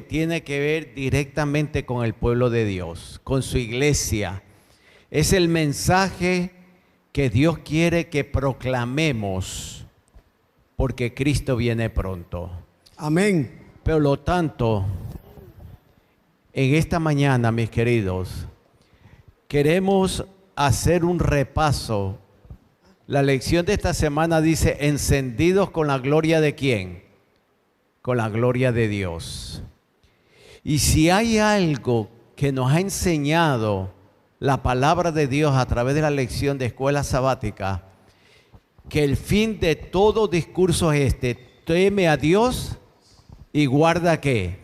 tiene que ver directamente con el pueblo de Dios, con su iglesia. Es el mensaje que Dios quiere que proclamemos, porque Cristo viene pronto. Amén. Por lo tanto, en esta mañana, mis queridos, queremos hacer un repaso. La lección de esta semana dice, encendidos con la gloria ¿de quién? Con la gloria de Dios. Y si hay algo que nos ha enseñado la palabra de Dios a través de la lección de escuela sabática, que el fin de todo discurso es este: teme a Dios y guarda ¿qué?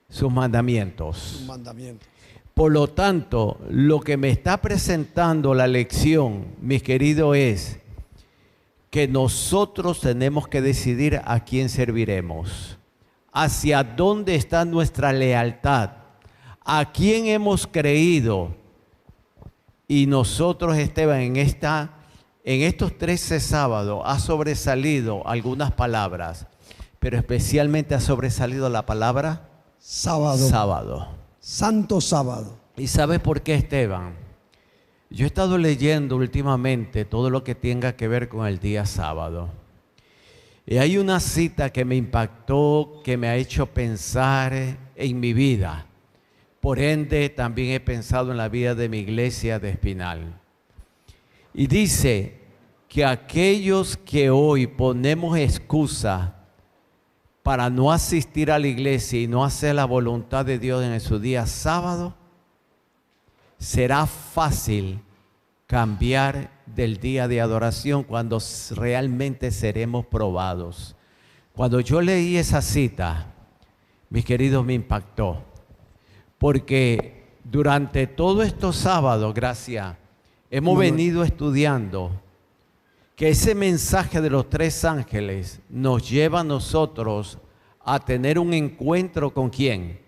Sus mandamientos. Sus mandamientos. Por lo tanto, lo que me está presentando la lección, mis queridos, es que nosotros tenemos que decidir a quién serviremos, hacia dónde está nuestra lealtad, a quién hemos creído. Y nosotros, Esteban, en estos 13 sábados ha sobresalido algunas palabras, pero especialmente ha sobresalido la palabra sábado. Sábado. Santo sábado. ¿Y sabes por qué, Esteban? Yo he estado leyendo últimamente todo lo que tenga que ver con el día sábado. Y hay una cita que me impactó, que me ha hecho pensar en mi vida. Por ende, también he pensado en la vida de mi iglesia de Espinal. Y dice que aquellos que hoy ponemos excusa para no asistir a la iglesia y no hacer la voluntad de Dios en su día sábado, será fácil cambiar del día de adoración cuando realmente seremos probados. Cuando yo leí esa cita, mis queridos, me impactó. Porque durante todos estos sábados, gracias, hemos venido estudiando que ese mensaje de los 3 ángeles nos lleva a nosotros a tener un encuentro ¿con quién?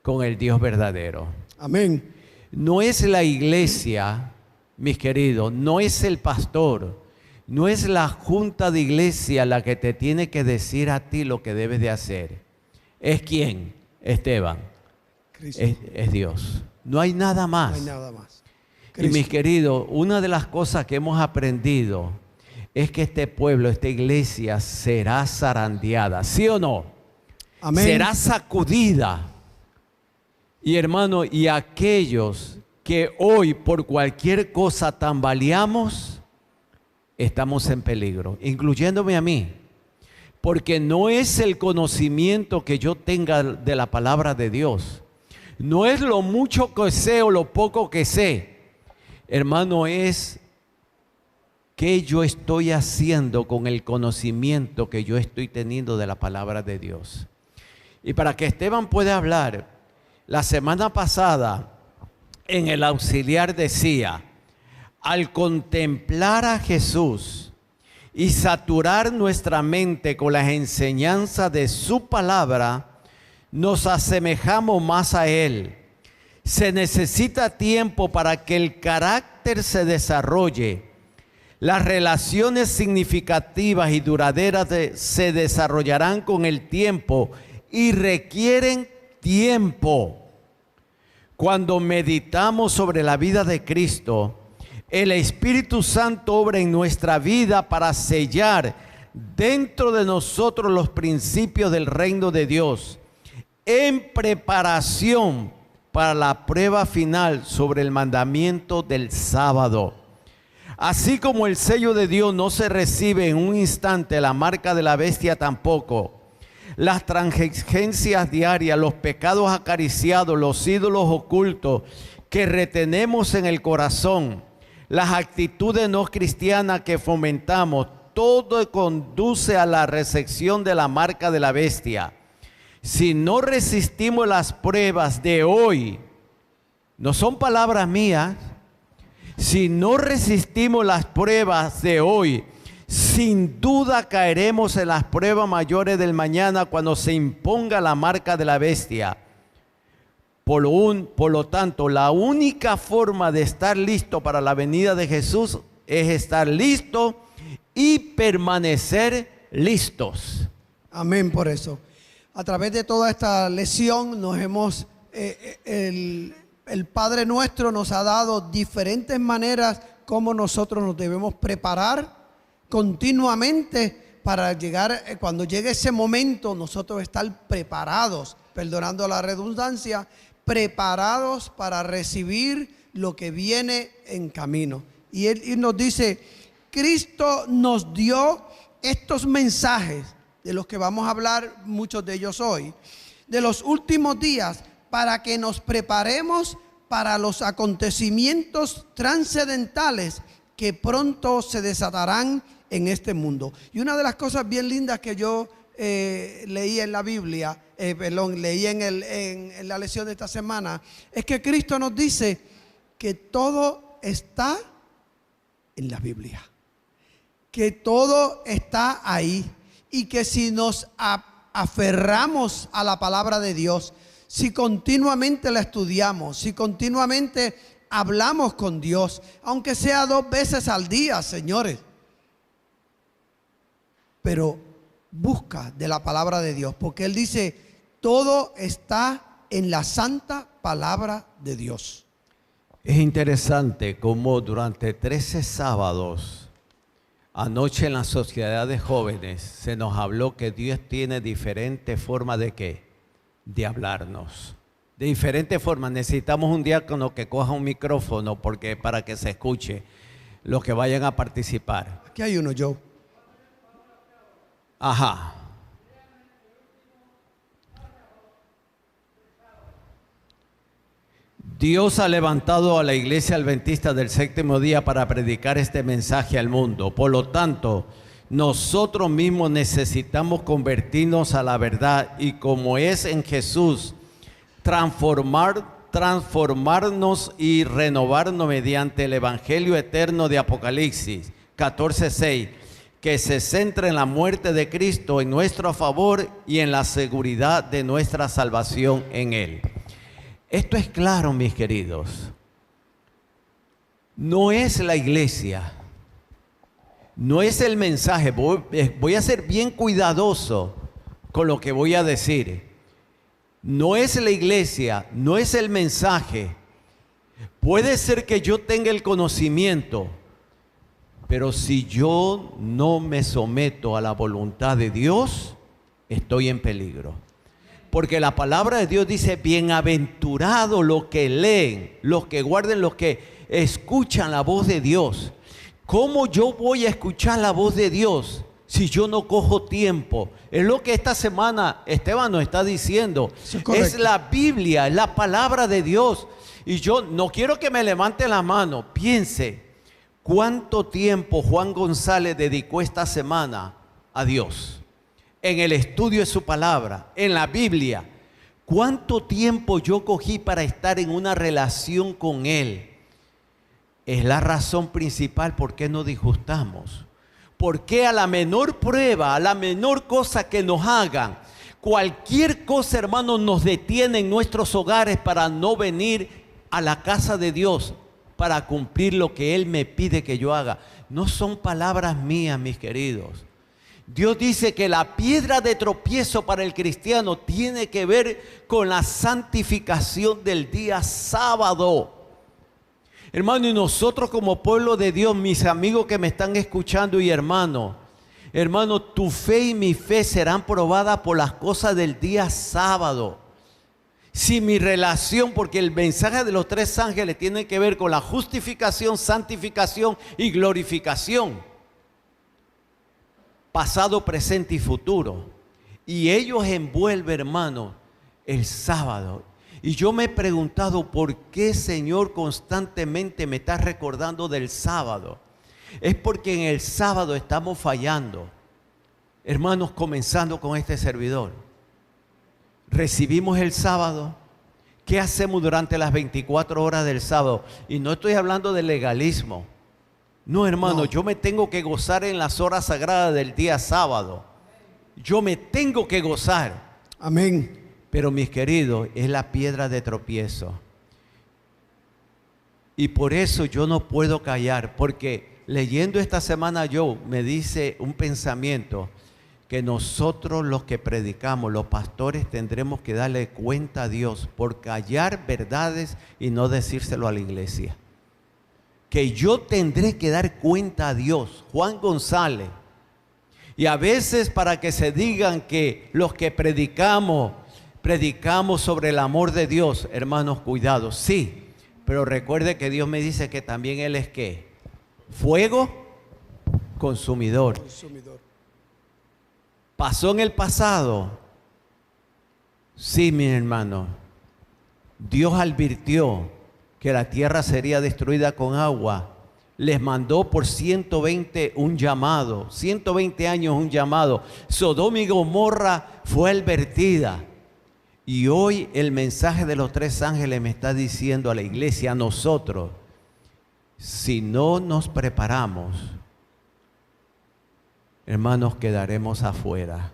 Con el Dios verdadero. Amén. No es la iglesia, mis queridos, no es el pastor, no es la junta de iglesia la que te tiene que decir a ti lo que debes de hacer. ¿Es quién, Esteban? Es Dios. No hay nada más. No hay nada más. Y mis queridos, una de las cosas que hemos aprendido es que este pueblo, esta iglesia será zarandeada, ¿sí o no? Amén. Será sacudida. Y hermano, y aquellos que hoy por cualquier cosa tambaleamos, estamos en peligro, incluyéndome a mí. Porque no es el conocimiento que yo tenga de la palabra de Dios. No es lo mucho que sé o lo poco que sé. Hermano, es qué yo estoy haciendo con el conocimiento que yo estoy teniendo de la palabra de Dios. Y para que Esteban pueda hablar, la semana pasada en el auxiliar decía, al contemplar a Jesús y saturar nuestra mente con las enseñanzas de su palabra, nos asemejamos más a Él. Se necesita tiempo para que el carácter se desarrolle. Las relaciones significativas y duraderas se desarrollarán con el tiempo y requieren tiempo. Cuando meditamos sobre la vida de Cristo, el Espíritu Santo obra en nuestra vida para sellar dentro de nosotros los principios del reino de Dios, en preparación para la prueba final sobre el mandamiento del sábado. Así como el sello de Dios no se recibe en un instante, la marca de la bestia tampoco. Las transgencias diarias, los pecados acariciados, los ídolos ocultos que retenemos en el corazón, las actitudes no cristianas que fomentamos, todo conduce a la recepción de la marca de la bestia. Si no resistimos las pruebas de hoy, no son palabras mías, si no resistimos las pruebas de hoy, sin duda caeremos en las pruebas mayores del mañana cuando se imponga la marca de la bestia. Por lo tanto, la única forma de estar listo para la venida de Jesús es estar listo y permanecer listos. Amén por eso. A través de toda esta lección el Padre Nuestro nos ha dado diferentes maneras como nosotros nos debemos preparar continuamente para llegar, cuando llegue ese momento, nosotros estar preparados, perdonando la redundancia, preparados para recibir lo que viene en camino. Y Él nos dice, Cristo nos dio estos mensajes, de los que vamos a hablar muchos de ellos hoy, de los últimos días, para que nos preparemos para los acontecimientos trascendentales que pronto se desatarán en este mundo. Y una de las cosas bien lindas que yo leí en la Biblia, leí en la lección de esta semana, es que Cristo nos dice que todo está en la Biblia, que todo está ahí, y que si nos aferramos a la palabra de Dios, si continuamente la estudiamos, si continuamente hablamos con Dios, aunque sea 2 veces al día, señores, pero busca de la palabra de Dios, porque Él dice, todo está en la santa palabra de Dios. Es interesante cómo durante 13 sábados, anoche en la sociedad de jóvenes, se nos habló que Dios tiene diferentes formas de ¿qué? De hablarnos. De diferentes formas. Necesitamos un diácono que coja un micrófono porque para que se escuche los que vayan a participar. Aquí hay uno, Joe. Ajá. Dios ha levantado a la iglesia adventista del séptimo día para predicar este mensaje al mundo. Por lo tanto, nosotros mismos necesitamos convertirnos a la verdad y, como es en Jesús, transformarnos y renovarnos mediante el Evangelio eterno de Apocalipsis 14:6, que se centra en la muerte de Cristo en nuestro favor y en la seguridad de nuestra salvación en Él. Esto es claro, mis queridos. No es la iglesia, no es el mensaje. Voy a ser bien cuidadoso con lo que voy a decir. No es la iglesia, no es el mensaje. Puede ser que yo tenga el conocimiento, pero si yo no me someto a la voluntad de Dios, estoy en peligro. Porque la palabra de Dios dice, bienaventurados los que leen, los que guarden, los que escuchan la voz de Dios. ¿Cómo yo voy a escuchar la voz de Dios si yo no cojo tiempo? Es lo que esta semana Esteban nos está diciendo. Es la Biblia, es la palabra de Dios. Y yo no quiero que me levante la mano. Piense, ¿cuánto tiempo Juan González dedicó esta semana a Dios? En el estudio de su palabra, en la Biblia. ¿Cuánto tiempo yo cogí para estar en una relación con Él? Es la razón principal por qué nos disgustamos. Porque a la menor prueba, a la menor cosa que nos hagan, cualquier cosa, hermanos, nos detiene en nuestros hogares para no venir a la casa de Dios, para cumplir lo que Él me pide que yo haga. No son palabras mías, mis queridos. Dios dice que la piedra de tropiezo para el cristiano tiene que ver con la santificación del día sábado. Hermano, y nosotros como pueblo de Dios, mis amigos que me están escuchando y hermano, tu fe y mi fe serán probadas por las cosas del día sábado. Si mi relación, porque el mensaje de los 3 ángeles tiene que ver con la justificación, santificación y glorificación. Pasado, presente y futuro. Y ellos envuelven, hermano, el sábado. Y yo me he preguntado, ¿por qué, Señor, constantemente me estás recordando del sábado? Es porque en el sábado estamos fallando. Hermanos, comenzando con este servidor. Recibimos el sábado. ¿Qué hacemos durante las 24 horas del sábado? Y no estoy hablando de legalismo. No, hermano, yo me tengo que gozar en las horas sagradas del día sábado. Yo me tengo que gozar. Amén. Pero, mis queridos, es la piedra de tropiezo. Y por eso yo no puedo callar, porque leyendo esta semana me dice un pensamiento. que nosotros los que predicamos, los pastores, tendremos que darle cuenta a Dios por callar verdades y no decírselo a la iglesia. Que yo tendré que dar cuenta a Dios, Juan González. Y a veces para que se digan que los que predicamos sobre el amor de Dios, hermanos, cuidado, sí. Pero recuerde que Dios me dice que también Él es ¿qué? Fuego consumidor. ¿Pasó en el pasado? Sí, mi hermano. Dios advirtió que la tierra sería destruida con agua. Les mandó por 120 un llamado, 120 años un llamado. Sodoma y Gomorra fue advertida. Y hoy el mensaje de los 3 ángeles me está diciendo a la iglesia, a nosotros, si no nos preparamos, hermanos, quedaremos afuera.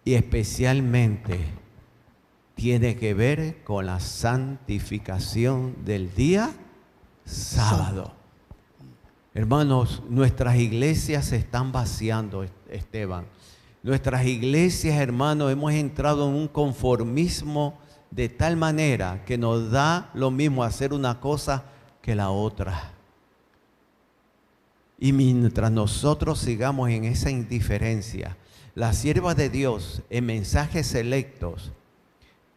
Y especialmente tiene que ver con la santificación del día sábado. Hermanos, nuestras iglesias se están vaciando, Esteban. Nuestras iglesias, hermanos, hemos entrado en un conformismo de tal manera que nos da lo mismo hacer una cosa que la otra. Y mientras nosotros sigamos en esa indiferencia, la sierva de Dios en mensajes selectos,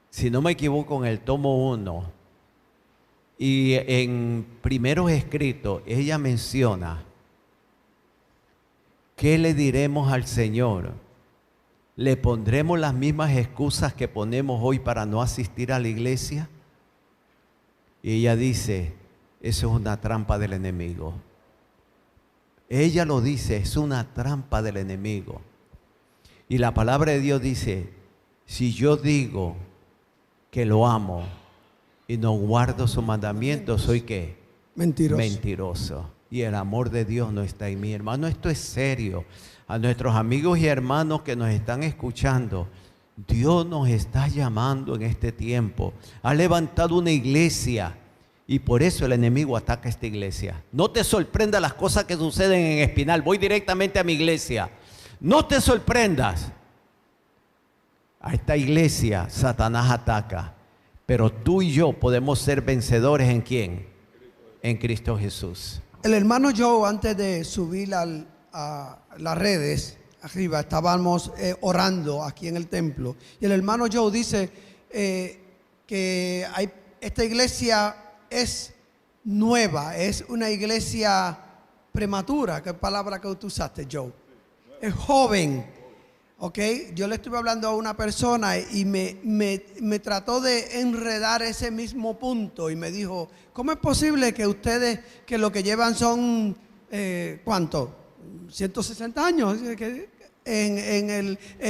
si no me equivoco en el tomo 1 y en primeros escritos, ella menciona, ¿qué le diremos al Señor? ¿Le pondremos las mismas excusas que ponemos hoy para no asistir a la iglesia? Y ella dice, eso es una trampa del enemigo. Ella lo dice, es una trampa del enemigo. Y la palabra de Dios dice, si yo digo que lo amo y no guardo sus mandamientos, ¿soy qué? Mentiroso. Mentiroso. Y el amor de Dios no está en mí. Hermano, esto es serio. A nuestros amigos y hermanos que nos están escuchando, Dios nos está llamando en este tiempo. Ha levantado una iglesia y por eso el enemigo ataca esta iglesia. No te sorprenda las cosas que suceden en Espinal. Voy directamente a mi iglesia. No te sorprendas. A esta iglesia Satanás ataca. Pero tú y yo podemos ser vencedores ¿en quién? En Cristo Jesús. El hermano Joe, antes de subir a las redes, arriba, estábamos orando aquí en el templo. Y el hermano Joe dice que esta iglesia es nueva, es una iglesia prematura. ¿Qué palabra que tú usaste, Joe? Es joven. ¿Ok? Yo le estuve hablando a una persona y me trató de enredar ese mismo punto y me dijo, ¿cómo es posible que ustedes, que lo que llevan son, ¿cuánto? 160 años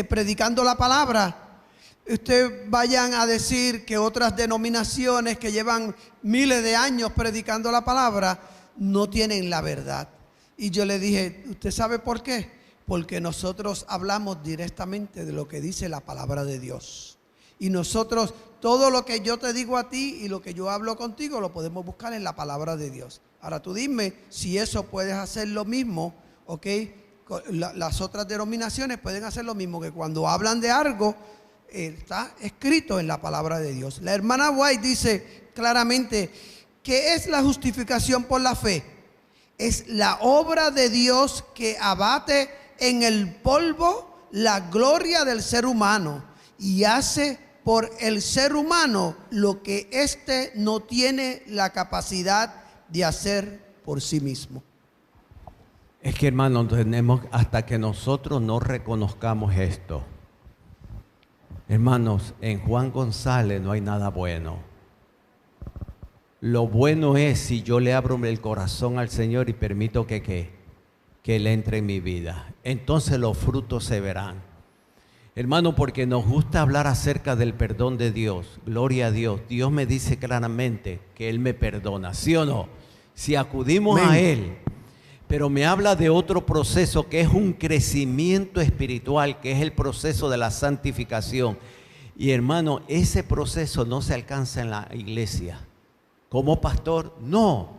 predicando la palabra? Ustedes vayan a decir que otras denominaciones que llevan miles de años predicando la palabra no tienen la verdad. Y yo le dije, ¿usted sabe por qué? Porque nosotros hablamos directamente de lo que dice la palabra de Dios. Y nosotros, todo lo que yo te digo a ti y lo que yo hablo contigo, lo podemos buscar en la palabra de Dios. Ahora tú dime si eso puedes hacer lo mismo, ¿ok? Las otras denominaciones pueden hacer lo mismo, que cuando hablan de algo, está escrito en la palabra de Dios. La hermana White dice claramente, ¿qué es la justificación por la fe? Es la obra de Dios que abate en el polvo la gloria del ser humano y hace por el ser humano lo que éste no tiene la capacidad de hacer por sí mismo. Es que, hermano, tenemos hasta que nosotros no reconozcamos esto. Hermanos, en Juan González no hay nada bueno. Lo bueno es si yo le abro el corazón al Señor y permito que Él entre en mi vida. Entonces los frutos se verán. Hermano, porque nos gusta hablar acerca del perdón de Dios. Gloria a Dios. Dios me dice claramente que Él me perdona. ¿Sí o no? Si acudimos a Él. Pero me habla de otro proceso que es un crecimiento espiritual, que es el proceso de la santificación. Y hermano, ese proceso no se alcanza en la iglesia. Como pastor, no.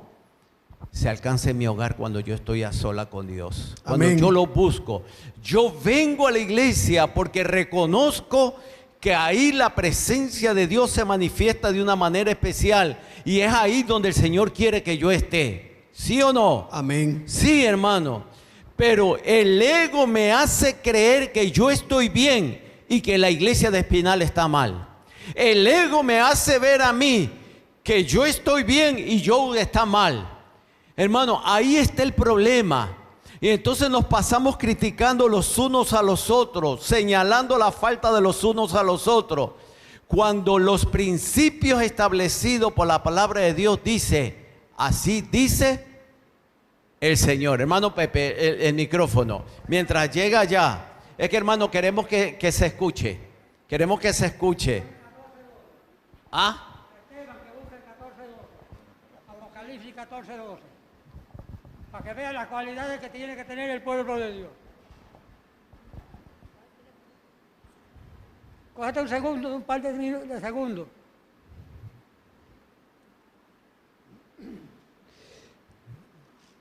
se alcanza en mi hogar cuando yo estoy a sola con Dios. Cuando Amén. yo lo busco. Yo vengo a la iglesia porque reconozco que ahí la presencia de Dios se manifiesta de una manera especial. Y es ahí donde el Señor quiere que yo esté. ¿Sí o no? Amén. Sí, hermano. Pero el ego me hace creer que yo estoy bien y que la iglesia de Espinal está mal. El ego me hace ver a mí que yo estoy bien y yo está mal. Hermano, ahí está el problema. Y entonces nos pasamos criticando los unos a los otros, señalando la falta de los unos a los otros, cuando los principios establecidos por la palabra de Dios dice, así dice el Señor. Hermano Pepe, el micrófono, mientras llega allá, es que hermano queremos que se escuche, queremos que se escuche. ¿Ah? Esteban, que busque el 14:12, Apocalipsis 14:12, para que vea las cualidades que tiene que tener el pueblo de Dios. Cógete un segundo, un par de segundos.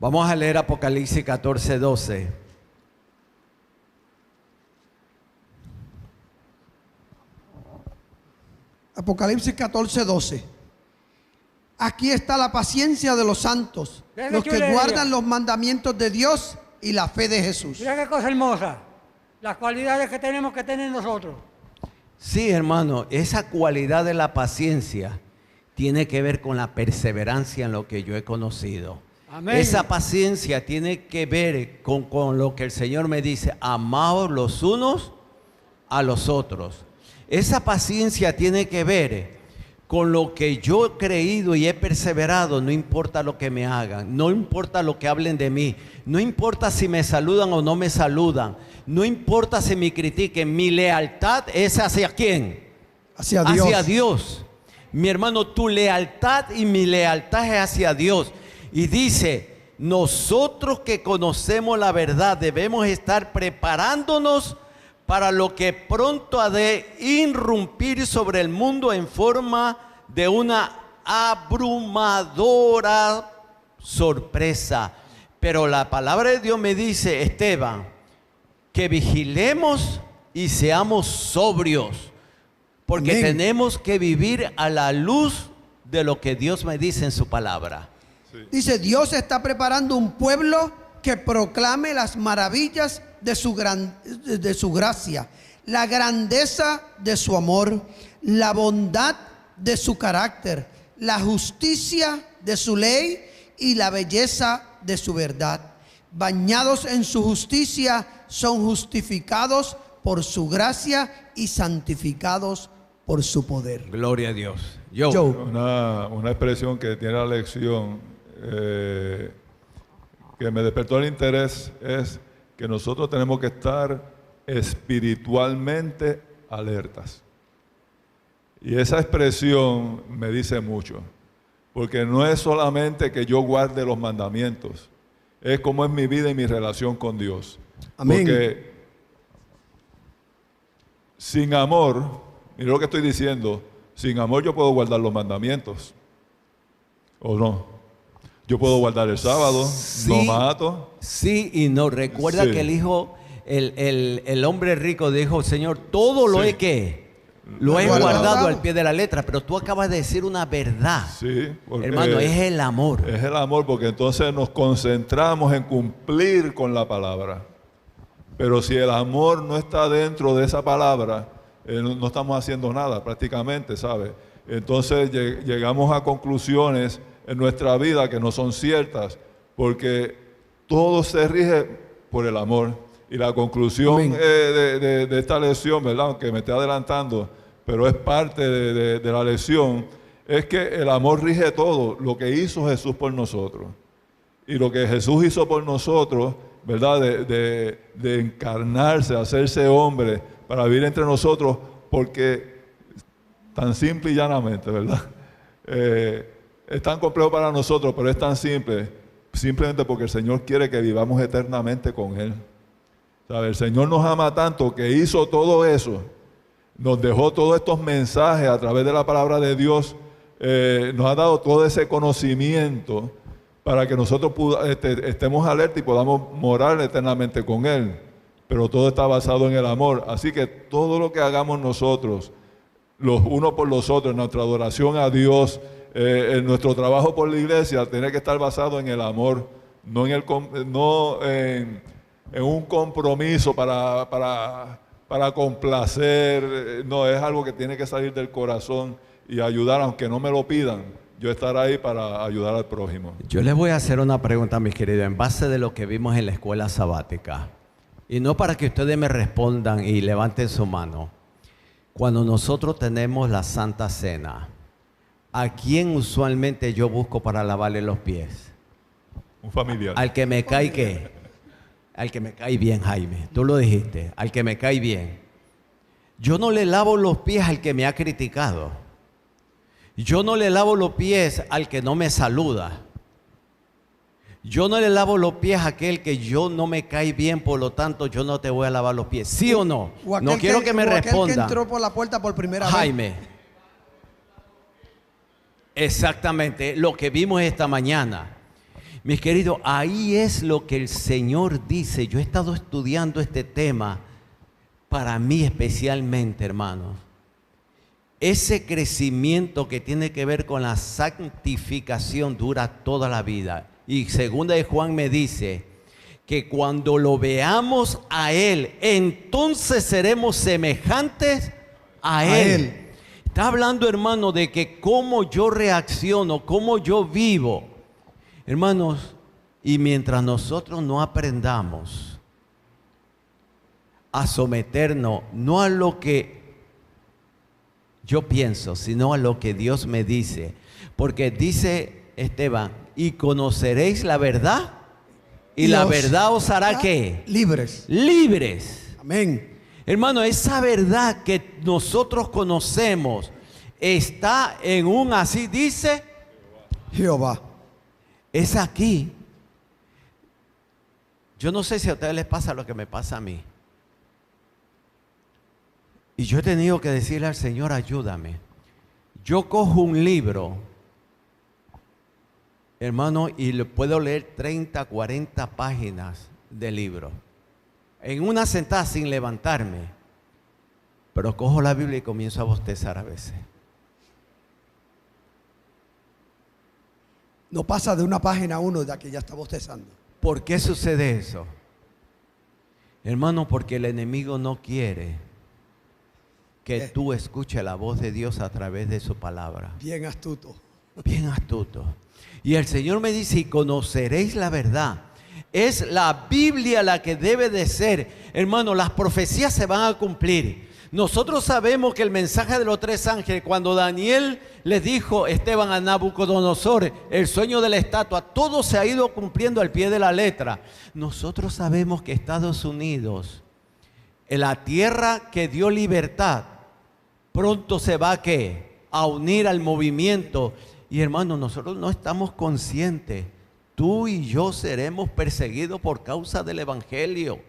Vamos a leer Apocalipsis 14:12. Apocalipsis 14:12. Aquí está la paciencia de los santos, Venga, los que chulería. guardan los mandamientos de Dios y la fe de Jesús. Mira qué cosa hermosa, las cualidades que tenemos que tener nosotros. Sí, hermano, esa cualidad de la paciencia tiene que ver con la perseverancia en lo que yo he conocido. Amén. Esa paciencia tiene que ver con lo que el Señor me dice, amaos los unos a los otros. Esa paciencia tiene que ver con lo que yo he creído y he perseverado, no importa lo que me hagan, no importa lo que hablen de mí, no importa si me saludan o no me saludan, no importa si me critiquen, mi lealtad es ¿hacia quién? Hacia Dios. Hacia Dios. Mi hermano, tu lealtad y mi lealtad es hacia Dios. Y dice, nosotros que conocemos la verdad debemos estar preparándonos para lo que pronto ha de irrumpir sobre el mundo en forma de una abrumadora sorpresa. Pero la palabra de Dios me dice, Esteban, que vigilemos y seamos sobrios, porque Amén. tenemos que vivir a la luz de lo que Dios me dice en su palabra. Dice, Dios está preparando un pueblo que proclame las maravillas de su gracia, la grandeza de su amor, la bondad de su carácter, la justicia de su ley y la belleza de su verdad. Bañados en su justicia, son justificados por su gracia y santificados por su poder. Gloria a Dios. Yo. Una expresión que tiene la lección que me despertó el interés es que nosotros tenemos que estar espiritualmente alertas. Y esa expresión me dice mucho, porque no es solamente que yo guarde los mandamientos, es como es mi vida y mi relación con Dios. Amén. Porque sin amor, mira lo que estoy diciendo, sin amor yo puedo guardar los mandamientos, ¿o no? Yo puedo guardar el sábado, Sí. no mato. Sí y no. Recuerda Sí. que el hijo, el hombre rico dijo, Señor, todo lo Sí. he que lo he Guardado. guardado al pie de la letra, pero tú acabas de decir una verdad. Sí, porque Hermano, es el amor. es el amor, porque entonces nos concentramos en cumplir con la palabra. Pero si el amor no está dentro de esa palabra, no estamos haciendo nada prácticamente, ¿sabes? Entonces llegamos a conclusiones en nuestra vida que no son ciertas, porque todo se rige por el amor. Y la conclusión Amén. de esta lección, ¿verdad? Aunque me esté adelantando, pero es parte de la lección, es que el amor rige todo, lo que hizo Jesús por nosotros. Y lo que Jesús hizo por nosotros, ¿verdad? De encarnarse, hacerse hombre, para vivir entre nosotros, porque tan simple y llanamente, ¿verdad? Es tan complejo para nosotros, pero es tan simple, simplemente porque el Señor quiere que vivamos eternamente con Él. ¿Sabe? El Señor nos ama tanto que hizo todo eso, nos dejó todos estos mensajes a través de la palabra de Dios, nos ha dado todo ese conocimiento para que nosotros estemos alerta y podamos morar eternamente con Él. Pero todo está basado en el amor. Así que todo lo que hagamos nosotros, los unos por los otros, en nuestra adoración a Dios, en nuestro trabajo por la iglesia, tiene que estar basado en el amor, no en un compromiso para complacer. No, es algo que tiene que salir del corazón y ayudar, aunque no me lo pidan. Yo estar ahí para ayudar al prójimo. Yo les voy a hacer una pregunta, mis queridos, en base de lo que vimos en la escuela sabática. Y no para que ustedes me respondan y levanten su mano. Cuando nosotros tenemos la Santa Cena, ¿a quién usualmente yo busco para lavarle los pies? Un familiar. Al que me cae, ¿qué? Al que me cae bien, Jaime. Tú lo dijiste, al que me cae bien. Yo no le lavo los pies al que me ha criticado. Yo no le lavo los pies al que no me saluda. Yo no le lavo los pies a aquel que yo no me cae bien, por lo tanto yo no te voy a lavar los pies. ¿Sí o no? No quiero que me responda. Aquel que entró por la puerta por primera vez. Jaime. Exactamente, lo que vimos esta mañana. Mis queridos, ahí es lo que el Señor dice. Yo he estado estudiando este tema para mí especialmente, hermanos. Ese crecimiento que tiene que ver con la santificación dura toda la vida. Y segunda de Juan me dice que cuando lo veamos a Él, entonces seremos semejantes a Él. Está hablando, hermano, de que cómo yo reacciono, cómo yo vivo. Hermanos, y mientras nosotros no aprendamos a someternos, no a lo que yo pienso, sino a lo que Dios me dice. Porque dice Esteban, y conoceréis la verdad, y la verdad os hará ¿qué? Libres. Libres. Amén. Hermano, esa verdad que nosotros conocemos está en un así dice Jehová. Es aquí. Yo no sé si a ustedes les pasa lo que me pasa a mí. Y yo he tenido que decirle al Señor, ayúdame. Yo cojo un libro, hermano, y le puedo leer 30, 40 páginas de libro. En una sentada sin levantarme. Pero cojo la Biblia y comienzo a bostezar a veces. No pasa de una página a uno de que ya está bostezando. ¿Por qué sucede eso? Hermano, porque el enemigo no quiere que tú escuches la voz de Dios a través de su palabra. Bien astuto. Bien astuto. Y el Señor me dice, y conoceréis la verdad. Es la Biblia la que debe de ser. Hermano, las profecías se van a cumplir. Nosotros sabemos que el mensaje de los tres ángeles, cuando Daniel les dijo, Esteban, a Nabucodonosor, el sueño de la estatua, todo se ha ido cumpliendo al pie de la letra. Nosotros sabemos que Estados Unidos, en la tierra que dio libertad, pronto se va a, ¿qué? A unir al movimiento. Y hermano, nosotros no estamos conscientes. Tú y yo seremos perseguidos por causa del evangelio.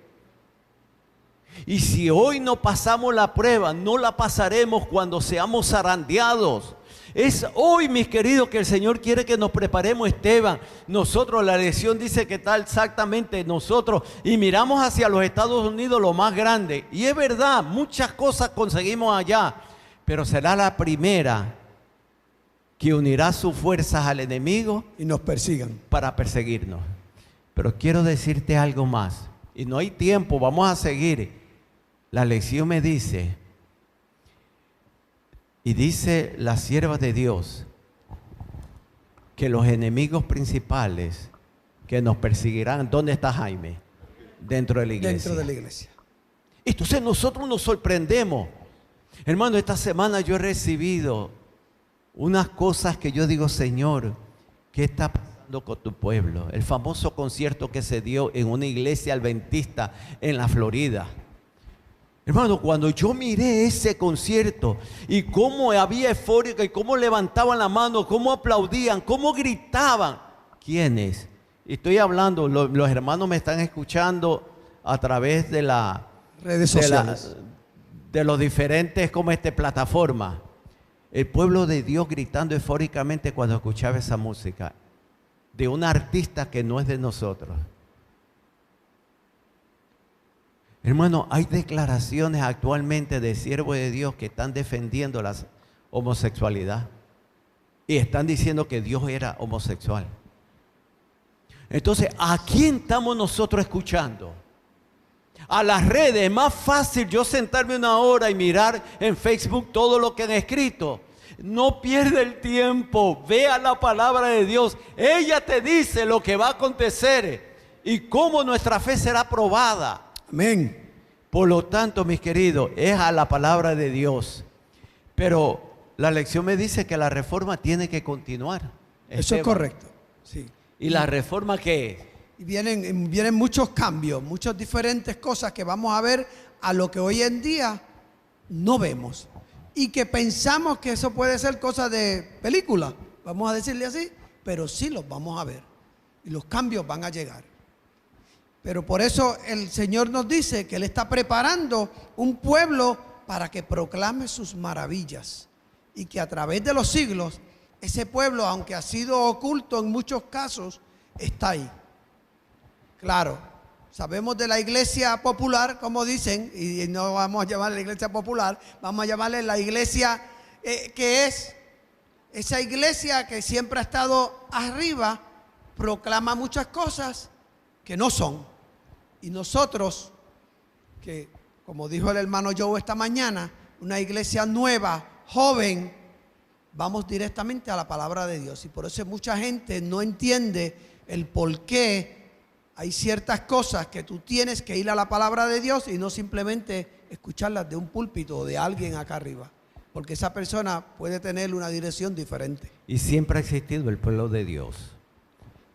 Y si hoy no pasamos la prueba, no la pasaremos cuando seamos zarandeados. Es hoy, mis queridos, que el Señor quiere que nos preparemos, Esteban. Nosotros, la lección dice que está exactamente nosotros. Y miramos hacia los Estados Unidos, lo más grande. Y es verdad, muchas cosas conseguimos allá. Pero será la primera que unirá sus fuerzas al enemigo y nos persigan para perseguirnos. Pero quiero decirte algo más. Y no hay tiempo, vamos a seguir. La lección me dice, y dice la sierva de Dios, que los enemigos principales que nos perseguirán, ¿dónde está Jaime? Dentro de la iglesia. Dentro de la iglesia. Entonces nosotros nos sorprendemos. Hermano, esta semana yo he recibido unas cosas que yo digo, Señor, ¿qué está pasando con tu pueblo? El famoso concierto que se dio en una iglesia adventista en la Florida. Hermano, cuando yo miré ese concierto y cómo había eufórica y cómo levantaban la mano, cómo aplaudían, cómo gritaban. ¿Quiénes? Estoy hablando, los hermanos me están escuchando a través de las redes sociales, de los diferentes plataformas. El pueblo de Dios gritando eufóricamente cuando escuchaba esa música. de un artista que no es de nosotros. Hermano, hay declaraciones actualmente de siervos de Dios que están defendiendo la homosexualidad y están diciendo que Dios era homosexual. Entonces, ¿a quién estamos nosotros escuchando? A las redes. Es más fácil yo sentarme una hora y mirar en Facebook todo lo que han escrito. No pierda el tiempo, vea la palabra de Dios. Ella te dice lo que va a acontecer y cómo nuestra fe será probada. Amén. Por lo tanto, mis queridos, es a la palabra de Dios. Pero la lección me dice que la reforma tiene que continuar. Eso es correcto. Sí. ¿Y la reforma qué es? Y vienen muchos cambios, muchas diferentes cosas que vamos a ver a lo que hoy en día no vemos. Y que pensamos que eso puede ser cosa de película, vamos a decirle así, pero sí los vamos a ver. Y los cambios van a llegar. Pero por eso el Señor nos dice que Él está preparando un pueblo para que proclame sus maravillas. Y que a través de los siglos, ese pueblo, aunque ha sido oculto en muchos casos, está ahí. Claro, sabemos de la iglesia popular, como dicen, y no vamos a llamarle la iglesia popular, vamos a llamarle la iglesia que es esa iglesia que siempre ha estado arriba, proclama muchas cosas que no son. Y nosotros, que como dijo el hermano Joe esta mañana, una iglesia nueva, joven, vamos directamente a la palabra de Dios. Y por eso mucha gente no entiende el por qué hay ciertas cosas que tú tienes que ir a la palabra de Dios y no simplemente escucharlas de un púlpito o de alguien acá arriba. Porque esa persona puede tener una dirección diferente. Y siempre ha existido el pueblo de Dios,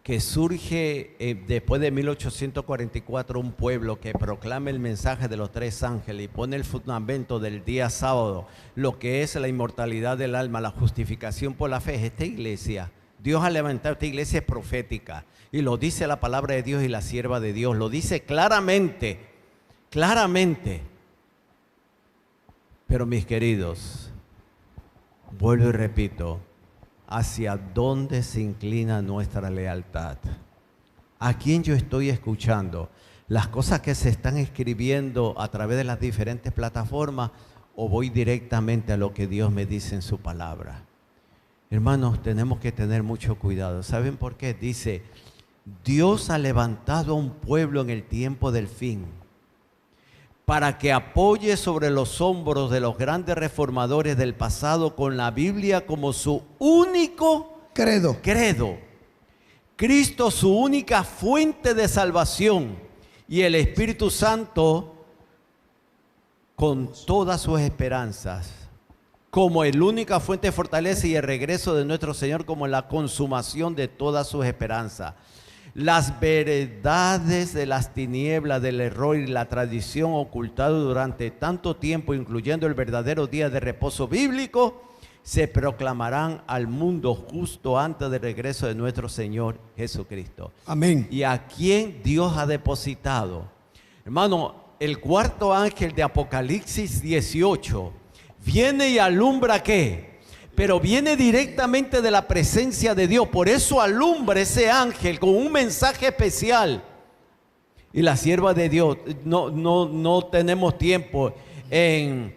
que surge después de 1844, un pueblo que proclama el mensaje de los tres ángeles y pone el fundamento del día sábado, lo que es la inmortalidad del alma, la justificación por la fe. Es esta iglesia. Dios ha levantado esta iglesia profética y lo dice la palabra de Dios y la sierva de Dios. Lo dice claramente, claramente. Pero mis queridos, vuelvo y repito, ¿hacia dónde se inclina nuestra lealtad? ¿A quién yo estoy escuchando? ¿Las cosas que se están escribiendo a través de las diferentes plataformas o voy directamente a lo que Dios me dice en su palabra? Hermanos, tenemos que tener mucho cuidado. ¿Saben por qué? Dice, Dios ha levantado a un pueblo en el tiempo del fin para que apoye sobre los hombros de los grandes reformadores del pasado con la Biblia como su único credo. Cristo su única fuente de salvación y el Espíritu Santo con todas sus esperanzas como el única fuente de fortaleza y el regreso de nuestro Señor como la consumación de todas sus esperanzas. Las verdades de las tinieblas, del error y la tradición ocultado durante tanto tiempo, incluyendo el verdadero día de reposo bíblico, se proclamarán al mundo justo antes del regreso de nuestro Señor Jesucristo. Amén. ¿Y a quién Dios ha depositado? Hermano, el cuarto ángel de Apocalipsis 18 viene y alumbra ¿qué? Pero viene directamente de la presencia de Dios. Por eso alumbra ese ángel con un mensaje especial. Y la sierva de Dios, no tenemos tiempo. En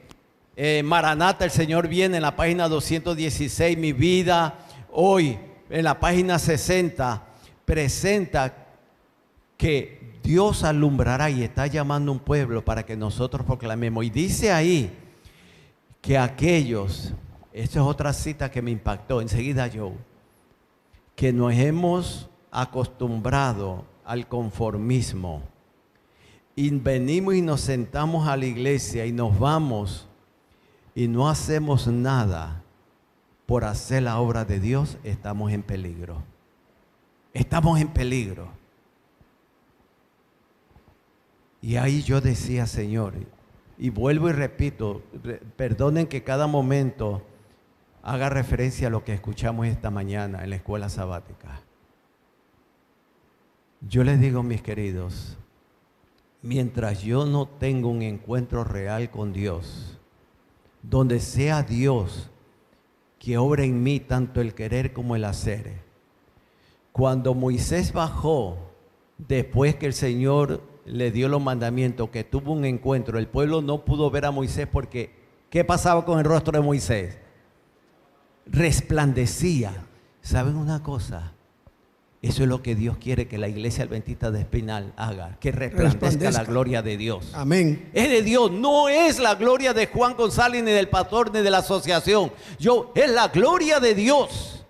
Maranata, el Señor viene en la página 216, mi vida hoy, en la página 60, presenta que Dios alumbrará y está llamando a un pueblo para que nosotros proclamemos. Y dice ahí que aquellos... Esta es otra cita que me impactó enseguida yo, que nos hemos acostumbrado al conformismo y venimos y nos sentamos a la iglesia y nos vamos y no hacemos nada por hacer la obra de Dios. Estamos en peligro. Estamos en peligro. Y ahí yo decía, Señor, y vuelvo y repito, perdonen que cada momento haga referencia a lo que escuchamos esta mañana en la escuela sabática. Yo les digo, mis queridos, mientras yo no tengo un encuentro real con Dios, donde sea Dios que obra en mí tanto el querer como el hacer, Cuando Moisés bajó, después que el Señor le dio los mandamientos, que tuvo un encuentro, el pueblo no pudo ver a Moisés porque, ¿qué pasaba con el rostro de Moisés? Resplandecía. ¿Saben una cosa? Eso es lo que Dios quiere que la iglesia adventista de Espinal haga, que resplandezca la gloria de Dios. Amén. Es de Dios, no es la gloria de Juan González, ni del pastor, ni de la asociación. Es la gloria de Dios.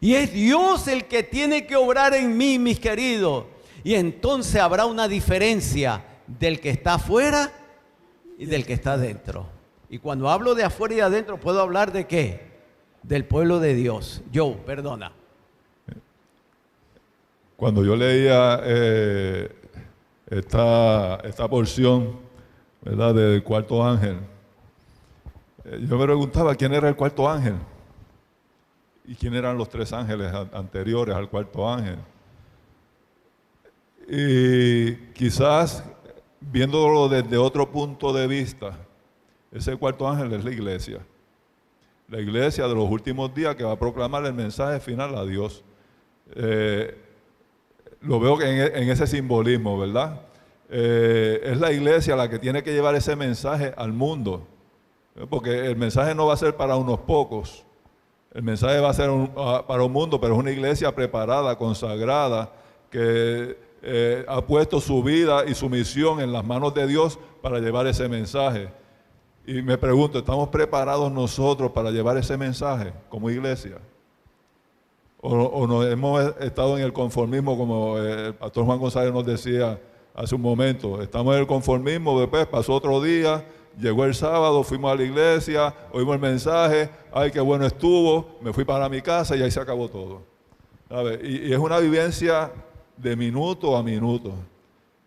Y es Dios el que tiene que obrar en mí, mis queridos. Y entonces habrá una diferencia del que está afuera y del que está adentro. Y cuando hablo de afuera y adentro, ¿puedo hablar de qué? Del pueblo de Dios. Perdona. Cuando yo leía esta porción, ¿verdad?, del cuarto ángel, yo me preguntaba quién era el cuarto ángel y quién eran los tres ángeles anteriores al cuarto ángel. Y quizás viéndolo desde otro punto de vista, ese cuarto ángel es la iglesia de los últimos días, que va a proclamar el mensaje final a Dios. Lo veo en ese simbolismo, ¿verdad? Es la iglesia la que tiene que llevar ese mensaje al mundo, porque el mensaje no va a ser para unos pocos, el mensaje va a ser para un mundo, pero es una iglesia preparada, consagrada, que ha puesto su vida y su misión en las manos de Dios para llevar ese mensaje. Y me pregunto, ¿estamos preparados nosotros para llevar ese mensaje como iglesia? ¿O nos hemos estado en el conformismo, como el pastor Juan González nos decía hace un momento? Estamos en el conformismo, después pasó otro día, llegó el sábado, fuimos a la iglesia, oímos el mensaje, ay, qué bueno estuvo, me fui para mi casa y ahí se acabó todo. ¿Sabe? Y es una vivencia de minuto a minuto.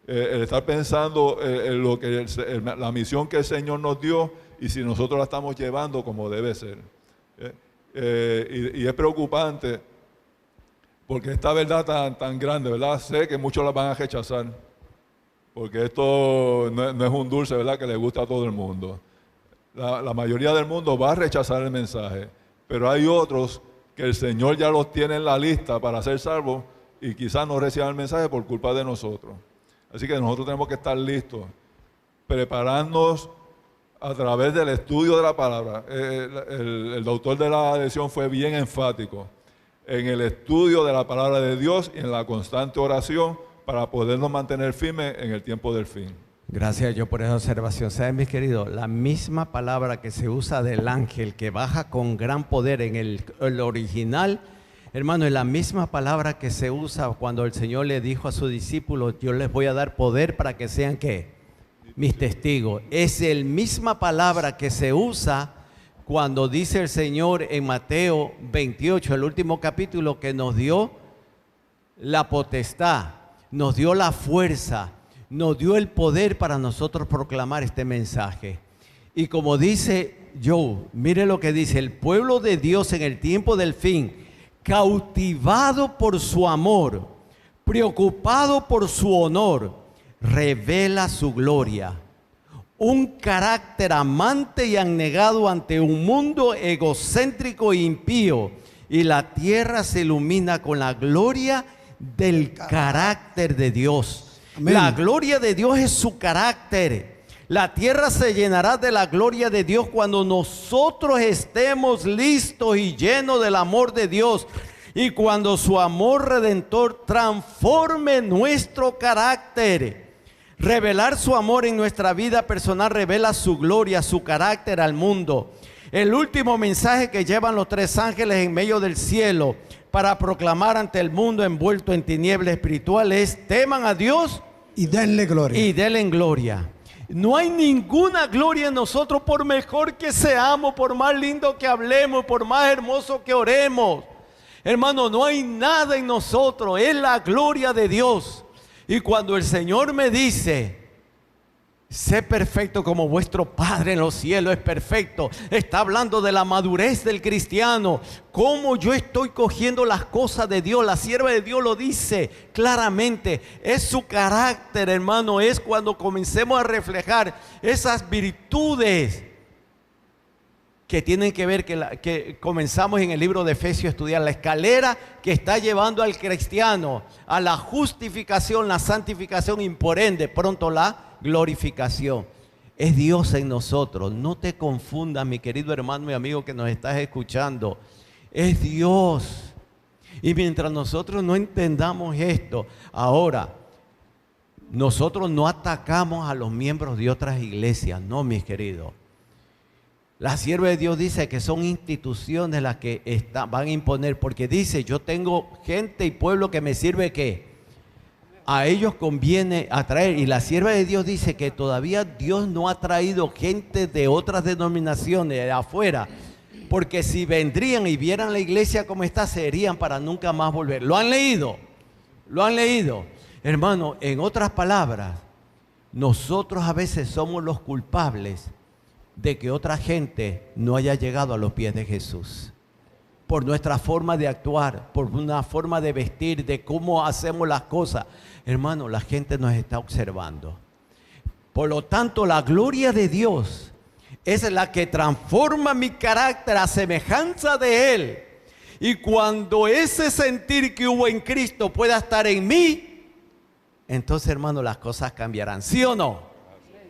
El estar pensando en lo que la misión que el Señor nos dio y si nosotros la estamos llevando como debe ser. Y es preocupante porque esta verdad tan grande, ¿verdad? Sé que muchos la van a rechazar, porque esto no es un dulce, ¿verdad?, que le gusta a todo el mundo. La mayoría del mundo va a rechazar el mensaje, pero hay otros que el Señor ya los tiene en la lista para ser salvos y quizás no reciban el mensaje por culpa de nosotros. Así que nosotros tenemos que estar listos, prepararnos a través del estudio de la palabra. El autor de la lección fue bien enfático en el estudio de la palabra de Dios y en la constante oración para podernos mantener firmes en el tiempo del fin. Gracias por esa observación. ¿Saben, mis queridos? La misma palabra que se usa del ángel que baja con gran poder en el original, hermano, es la misma palabra que se usa cuando el Señor le dijo a sus discípulos: yo les voy a dar poder para que sean, ¿qué? Mis testigos. Es la misma palabra que se usa cuando dice el Señor en Mateo 28, el último capítulo, que nos dio la potestad, nos dio la fuerza, nos dio el poder para nosotros proclamar este mensaje. Y como dice mire lo que dice: el pueblo de Dios en el tiempo del fin, cautivado por su amor, preocupado por su honor, revela su gloria. Un carácter amante y abnegado ante un mundo egocéntrico e impío, y la tierra se ilumina con la gloria del carácter de Dios. Amén. La gloria de Dios es su carácter. La tierra se llenará de la gloria de Dios cuando nosotros estemos listos y llenos del amor de Dios, y cuando su amor redentor transforme nuestro carácter. Revelar su amor en nuestra vida personal revela su gloria, su carácter al mundo. El último mensaje que llevan los tres ángeles en medio del cielo para proclamar ante el mundo envuelto en tinieblas espirituales es: teman a Dios y denle gloria. Y denle gloria. No hay ninguna gloria en nosotros, por mejor que seamos, por más lindo que hablemos, por más hermoso que oremos. Hermano, no hay nada en nosotros, es la gloria de Dios. Y cuando el Señor me dice: sé perfecto como vuestro Padre en los cielos es perfecto, está hablando de la madurez del cristiano. Cómo yo estoy cogiendo las cosas de Dios. La sierva de Dios lo dice claramente. Es su carácter, hermano. Es cuando comencemos a reflejar esas virtudes que tienen que ver, que comenzamos en el libro de Efesios a estudiar, la escalera que está llevando al cristiano a la justificación, la santificación y por ende pronto la glorificación. Es Dios en nosotros. No te confundas, mi querido hermano y amigo que nos estás escuchando. Es Dios. Y mientras nosotros no entendamos esto, ahora, nosotros no atacamos a los miembros de otras iglesias, no, mis queridos. La sierva de Dios dice que son instituciones las que van a imponer, porque dice, yo tengo gente y pueblo que me sirve ¿qué? A ellos conviene atraer. Y la sierva de Dios dice que todavía Dios no ha traído gente de otras denominaciones de afuera, porque si vendrían y vieran la iglesia como está, se irían para nunca más volver. ¿Lo han leído? ¿Lo han leído? Hermano, en otras palabras, nosotros a veces somos los culpables de que otra gente no haya llegado a los pies de Jesús. Por nuestra forma de actuar, por una forma de vestir, de cómo hacemos las cosas. Hermano, la gente nos está observando. Por lo tanto, la gloria de Dios es la que transforma mi carácter a semejanza de Él. Y cuando ese sentir que hubo en Cristo pueda estar en mí, entonces, hermano, las cosas cambiarán. ¿Sí o no?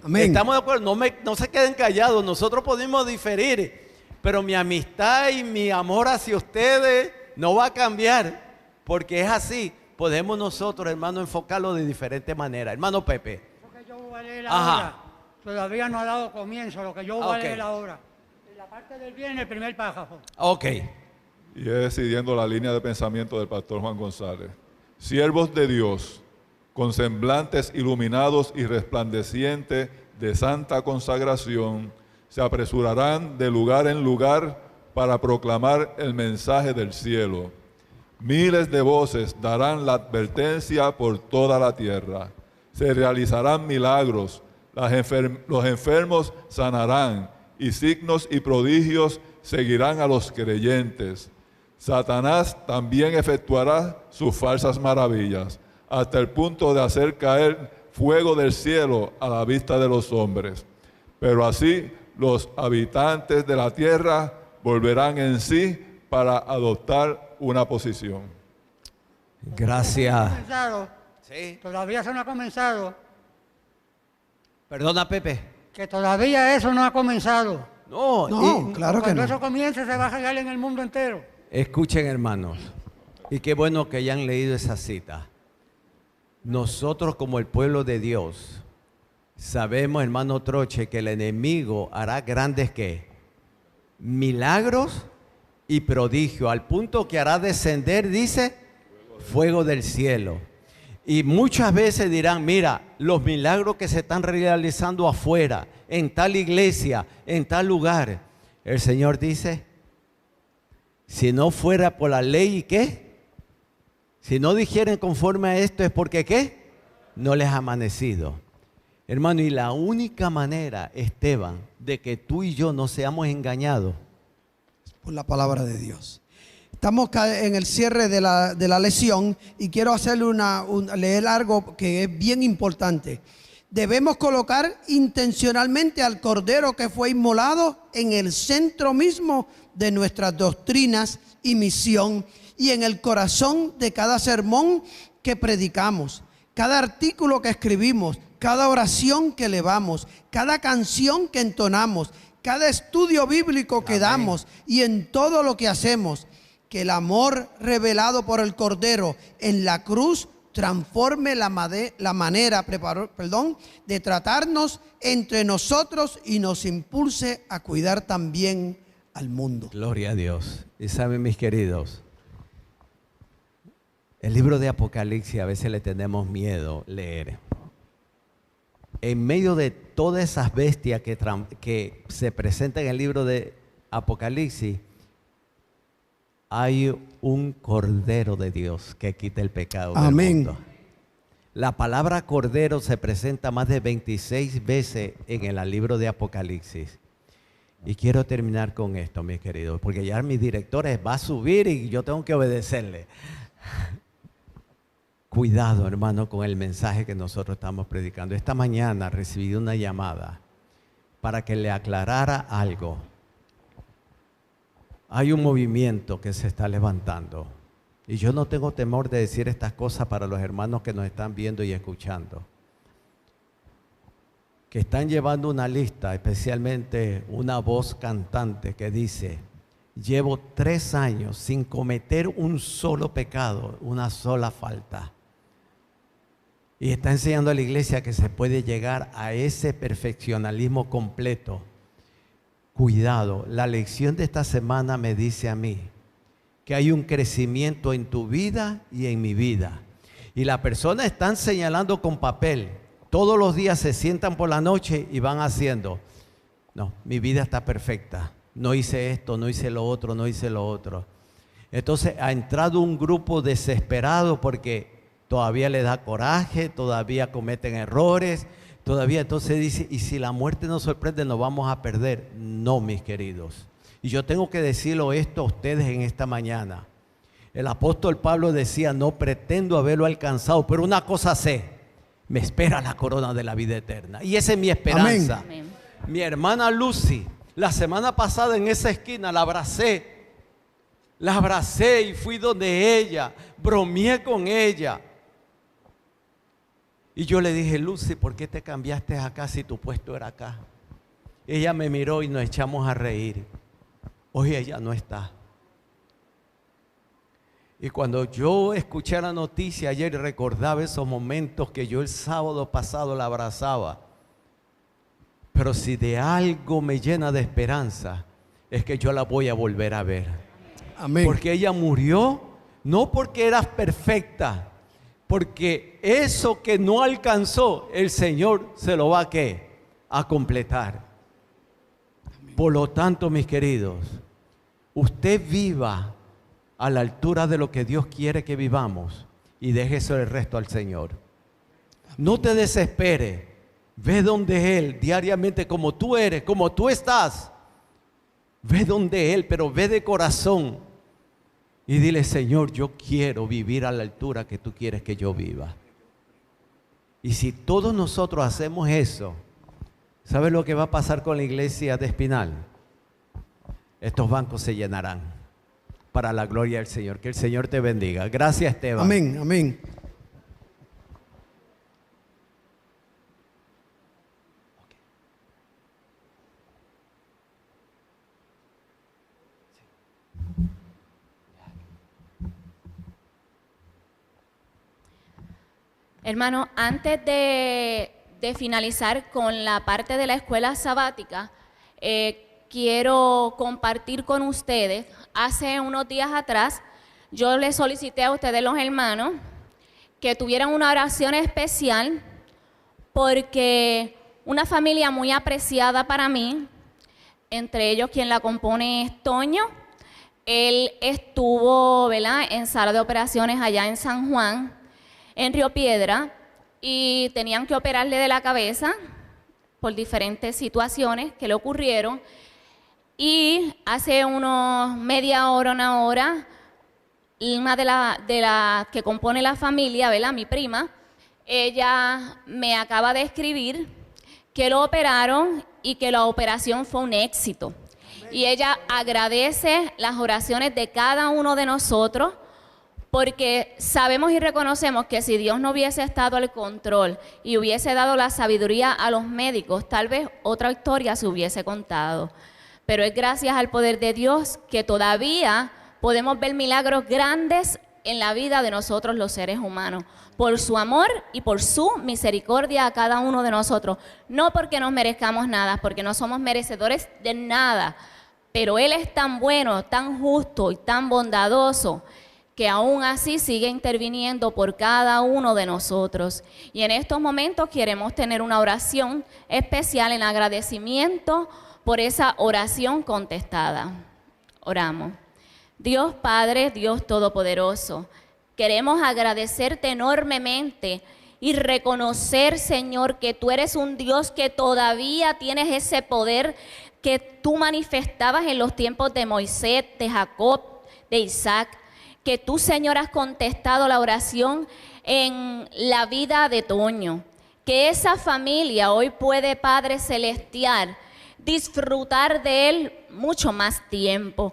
Amén. ¿Estamos de acuerdo? No se queden callados. Nosotros podemos diferir, pero mi amistad y mi amor hacia ustedes no va a cambiar, porque es así. Podemos nosotros, hermano, enfocarlo de diferente manera. Hermano Pepe. Lo que yo voy a leer ahora, todavía no ha dado comienzo, lo que yo voy a leer ahora. En la parte del bien, el primer párrafo. Ok. Y es siguiendo la línea de pensamiento del pastor Juan González. Siervos de Dios, con semblantes iluminados y resplandecientes de santa consagración, se apresurarán de lugar en lugar para proclamar el mensaje del cielo. Miles de voces darán la advertencia por toda la tierra. Se realizarán milagros, los enfermos sanarán, y signos y prodigios seguirán a los creyentes. Satanás también efectuará sus falsas maravillas, hasta el punto de hacer caer fuego del cielo a la vista de los hombres. Pero así los habitantes de la tierra volverán en sí para adoptar una posición. Gracias. Sí. Todavía eso no ha comenzado. Perdona, Pepe. Que todavía eso no ha comenzado. No, claro que Cuando no. eso comience se va a regar en el mundo entero. escuchen, hermanos, y qué bueno que hayan leído esa cita. Nosotros como el pueblo de Dios sabemos, hermano Troche, que el enemigo hará grandes ¿qué? Milagros y prodigios, al punto que hará descender, dice, fuego del cielo. Y muchas veces dirán, mira, los milagros que se están realizando afuera, en tal iglesia, en tal lugar. El Señor dice, si no fuera por la ley, ¿y qué? Si no dijeren conforme a esto es porque ¿qué? No les ha amanecido. Hermano, y la única manera, Esteban, de que tú y yo no seamos engañados, por la palabra de Dios. Estamos en el cierre de la lección y quiero hacerle leer algo que es bien importante. Debemos colocar intencionalmente al Cordero que fue inmolado en el centro mismo de nuestras doctrinas y misión y en el corazón de cada sermón que predicamos, cada artículo que escribimos, cada oración que elevamos, cada canción que entonamos, cada estudio bíblico que damos y en todo lo que hacemos. Que el amor revelado por el Cordero en la cruz transforme la manera de tratarnos entre nosotros y nos impulse a cuidar también al mundo. Gloria a Dios. Y saben, mis queridos, el libro de Apocalipsis a veces le tenemos miedo leer. En medio de todas esas bestias que se presentan en el libro de Apocalipsis, hay un Cordero de Dios que quita el pecado del mundo. La palabra Cordero se presenta más de 26 veces en el libro de Apocalipsis. Y quiero terminar con esto, mis queridos, porque ya mi director va a subir y yo tengo que obedecerle. Cuidado, hermano, con el mensaje que nosotros estamos predicando. Esta mañana recibí una llamada para que le aclarara algo. hay un movimiento que se está levantando. Y yo no tengo temor de decir estas cosas para los hermanos que nos están viendo y escuchando. Que están llevando una lista, especialmente una voz cantante que dice: llevo 3 años sin cometer un solo pecado, una sola falta. Y está enseñando a la iglesia que se puede llegar a ese perfeccionalismo completo. Cuidado, la lección de esta semana me dice a mí que hay un crecimiento en tu vida y en mi vida. Y las personas están señalando con papel. Todos los días se sientan por la noche y van haciendo: no, mi vida está perfecta. No hice esto, no hice lo otro, no hice lo otro. Entonces ha entrado un grupo desesperado porque todavía le da coraje, todavía cometen errores, todavía entonces dice: y si la muerte nos sorprende, nos vamos a perder. No, mis queridos. Y yo tengo que decirlo esto a ustedes en esta mañana. El apóstol Pablo decía: no pretendo haberlo alcanzado, pero una cosa sé, me espera la corona de la vida eterna. Y esa es mi esperanza. Amén. Mi hermana Lucy, la semana pasada en esa esquina la abracé y fui donde ella, bromeé con ella. Y yo le dije: Lucy, ¿por qué te cambiaste acá si tu puesto era acá? Ella me miró y nos echamos a reír. Hoy ella no está. Y cuando yo escuché la noticia ayer, recordaba esos momentos que yo el sábado pasado la abrazaba. Pero si de algo me llena de esperanza, es que yo la voy a volver a ver. Amén. Porque ella murió, no porque eras perfecta, porque eso que no alcanzó, el Señor se lo va a ¿qué? A completar. Por lo tanto, mis queridos, usted viva a la altura de lo que Dios quiere que vivamos y déjese el resto al Señor. No te desesperes, ve donde Él diariamente, como tú eres, como tú estás. Ve donde Él, pero ve de corazón y dile: Señor, yo quiero vivir a la altura que tú quieres que yo viva. Y si todos nosotros hacemos eso, ¿sabes lo que va a pasar con la iglesia de Espinal? Estos bancos se llenarán para la gloria del Señor. Que el Señor te bendiga. Gracias, Esteban. Amén, amén. Hermano, antes de finalizar con la parte de la escuela sabática, quiero compartir con ustedes. Hace unos días atrás, yo les solicité a ustedes, los hermanos, que tuvieran una oración especial porque una familia muy apreciada para mí, entre ellos quien la compone es Toño. Él estuvo, ¿verdad?, en sala de operaciones allá en San Juan, en Río Piedra, y tenían que operarle de la cabeza por diferentes situaciones que le ocurrieron. Y hace unos media hora, una hora, una de las que compone la familia, ¿verdad?, mi prima, ella me acaba de escribir que lo operaron y que la operación fue un éxito. Y ella agradece las oraciones de cada uno de nosotros, porque sabemos y reconocemos que si Dios no hubiese estado al control y hubiese dado la sabiduría a los médicos, tal vez otra historia se hubiese contado. Pero es gracias al poder de Dios que todavía podemos ver milagros grandes en la vida de nosotros los seres humanos, por su amor y por su misericordia a cada uno de nosotros. No porque nos merezcamos nada, porque no somos merecedores de nada, pero Él es tan bueno, tan justo y tan bondadoso, que aún así sigue interviniendo por cada uno de nosotros. Y en estos momentos queremos tener una oración especial en agradecimiento por esa oración contestada. Oramos. Dios Padre, Dios Todopoderoso, queremos agradecerte enormemente y reconocer, Señor, que tú eres un Dios que todavía tienes ese poder que tú manifestabas en los tiempos de Moisés, de Jacob, de Isaac, que tú, Señor, has contestado la oración en la vida de Toño, que esa familia hoy puede, Padre Celestial, disfrutar de él mucho más tiempo.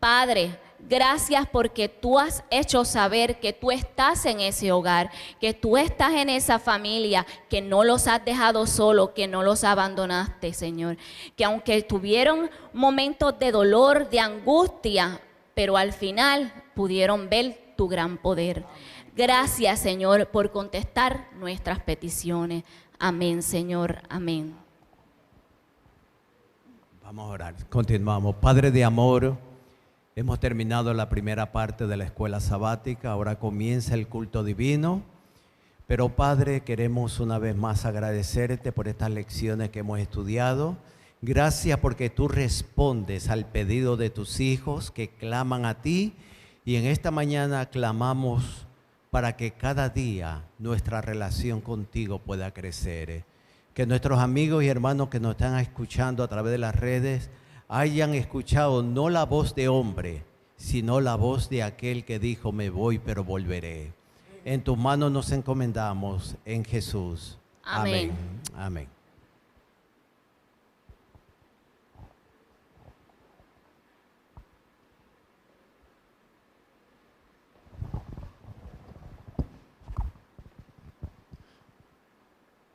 Padre, gracias porque tú has hecho saber que tú estás en ese hogar, que tú estás en esa familia, que no los has dejado solos, que no los abandonaste, Señor. Que aunque tuvieron momentos de dolor, de angustia, pero al final pudieron ver tu gran poder. Gracias, Señor, por contestar nuestras peticiones. Amén, Señor. Amén. Vamos a orar. Continuamos. Padre de amor, hemos terminado la primera parte de la escuela sabática. Ahora comienza el culto divino. Pero Padre, queremos una vez más agradecerte por estas lecciones que hemos estudiado. Gracias porque tú respondes al pedido de tus hijos que claman a ti. Y en esta mañana clamamos para que cada día nuestra relación contigo pueda crecer. Que nuestros amigos y hermanos que nos están escuchando a través de las redes hayan escuchado no la voz de hombre, sino la voz de aquel que dijo, me voy pero volveré. En tus manos nos encomendamos en Jesús. Amén. Amén.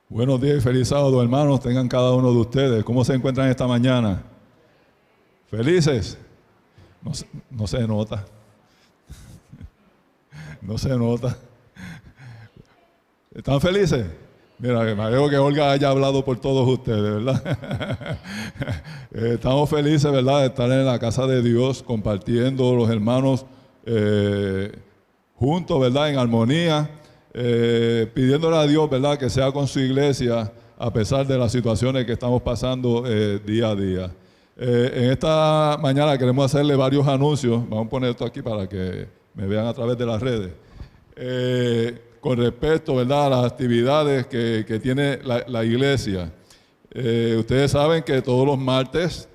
Buenos días y feliz sábado, hermanos, tengan cada uno de ustedes. ¿Cómo se encuentran esta mañana? ¿Felices? No se nota. No se nota. ¿Están felices? Mira, me alegro que Olga haya hablado por todos ustedes, ¿verdad? Estamos felices, ¿verdad?, de estar en la casa de Dios, compartiendo los hermanos juntos, ¿verdad?, en armonía. Pidiéndole a Dios, ¿verdad?, que sea con su iglesia a pesar de las situaciones que estamos pasando día a día. En esta mañana queremos hacerle varios anuncios. Vamos a poner esto aquí para que me vean a través de las redes. Con respecto, ¿verdad?, a las actividades que tiene la iglesia. Ustedes saben que todos los martes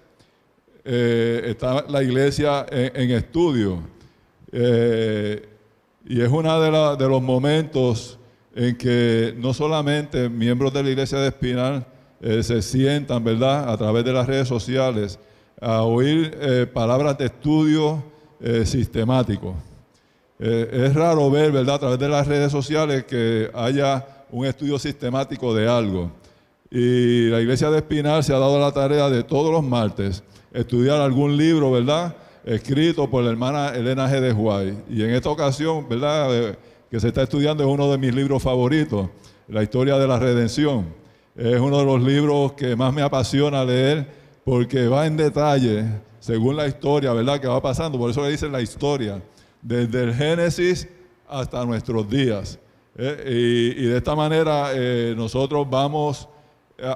está la iglesia en estudio. Y es uno de los momentos en que no solamente miembros de la iglesia de Espinal se sientan, ¿verdad?, a través de las redes sociales a oír palabras de estudio sistemático. Es raro ver, ¿verdad?, a través de las redes sociales que haya un estudio sistemático de algo. Y la iglesia de Espinal se ha dado la tarea de todos los martes estudiar algún libro, ¿verdad?, escrito por la hermana Elena G. de Huay. Y en esta ocasión, ¿verdad?, que se está estudiando, es uno de mis libros favoritos, La historia de la redención. Es uno de los libros que más me apasiona leer porque va en detalle, según la historia, ¿verdad?, que va pasando. Por eso le dicen la historia, desde el Génesis hasta nuestros días. Y de esta manera nosotros vamos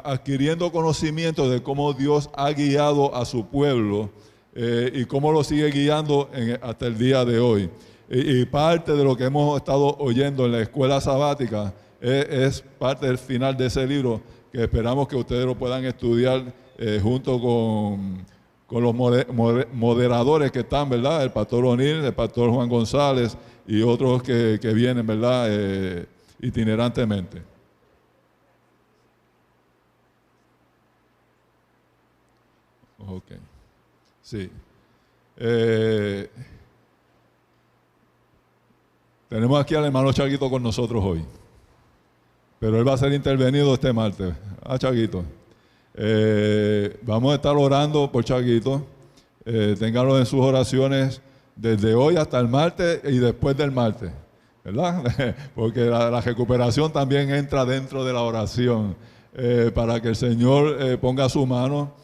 adquiriendo conocimiento de cómo Dios ha guiado a su pueblo y cómo lo sigue guiando hasta el día de hoy. Y parte de lo que hemos estado oyendo en la escuela sabática es parte del final de ese libro, que esperamos que ustedes lo puedan estudiar junto con los moderadores que están, ¿verdad?, el pastor O'Neill, el pastor Juan González y otros que vienen, ¿verdad?, itinerantemente. Ok. Sí. Tenemos aquí al hermano Chaguito con nosotros hoy, pero él va a ser intervenido este martes. Chaguito. Vamos a estar orando por Chaguito. Ténganlo en sus oraciones desde hoy hasta el martes y después del martes, ¿verdad? Porque la recuperación también entra dentro de la oración, para que el Señor ponga su mano.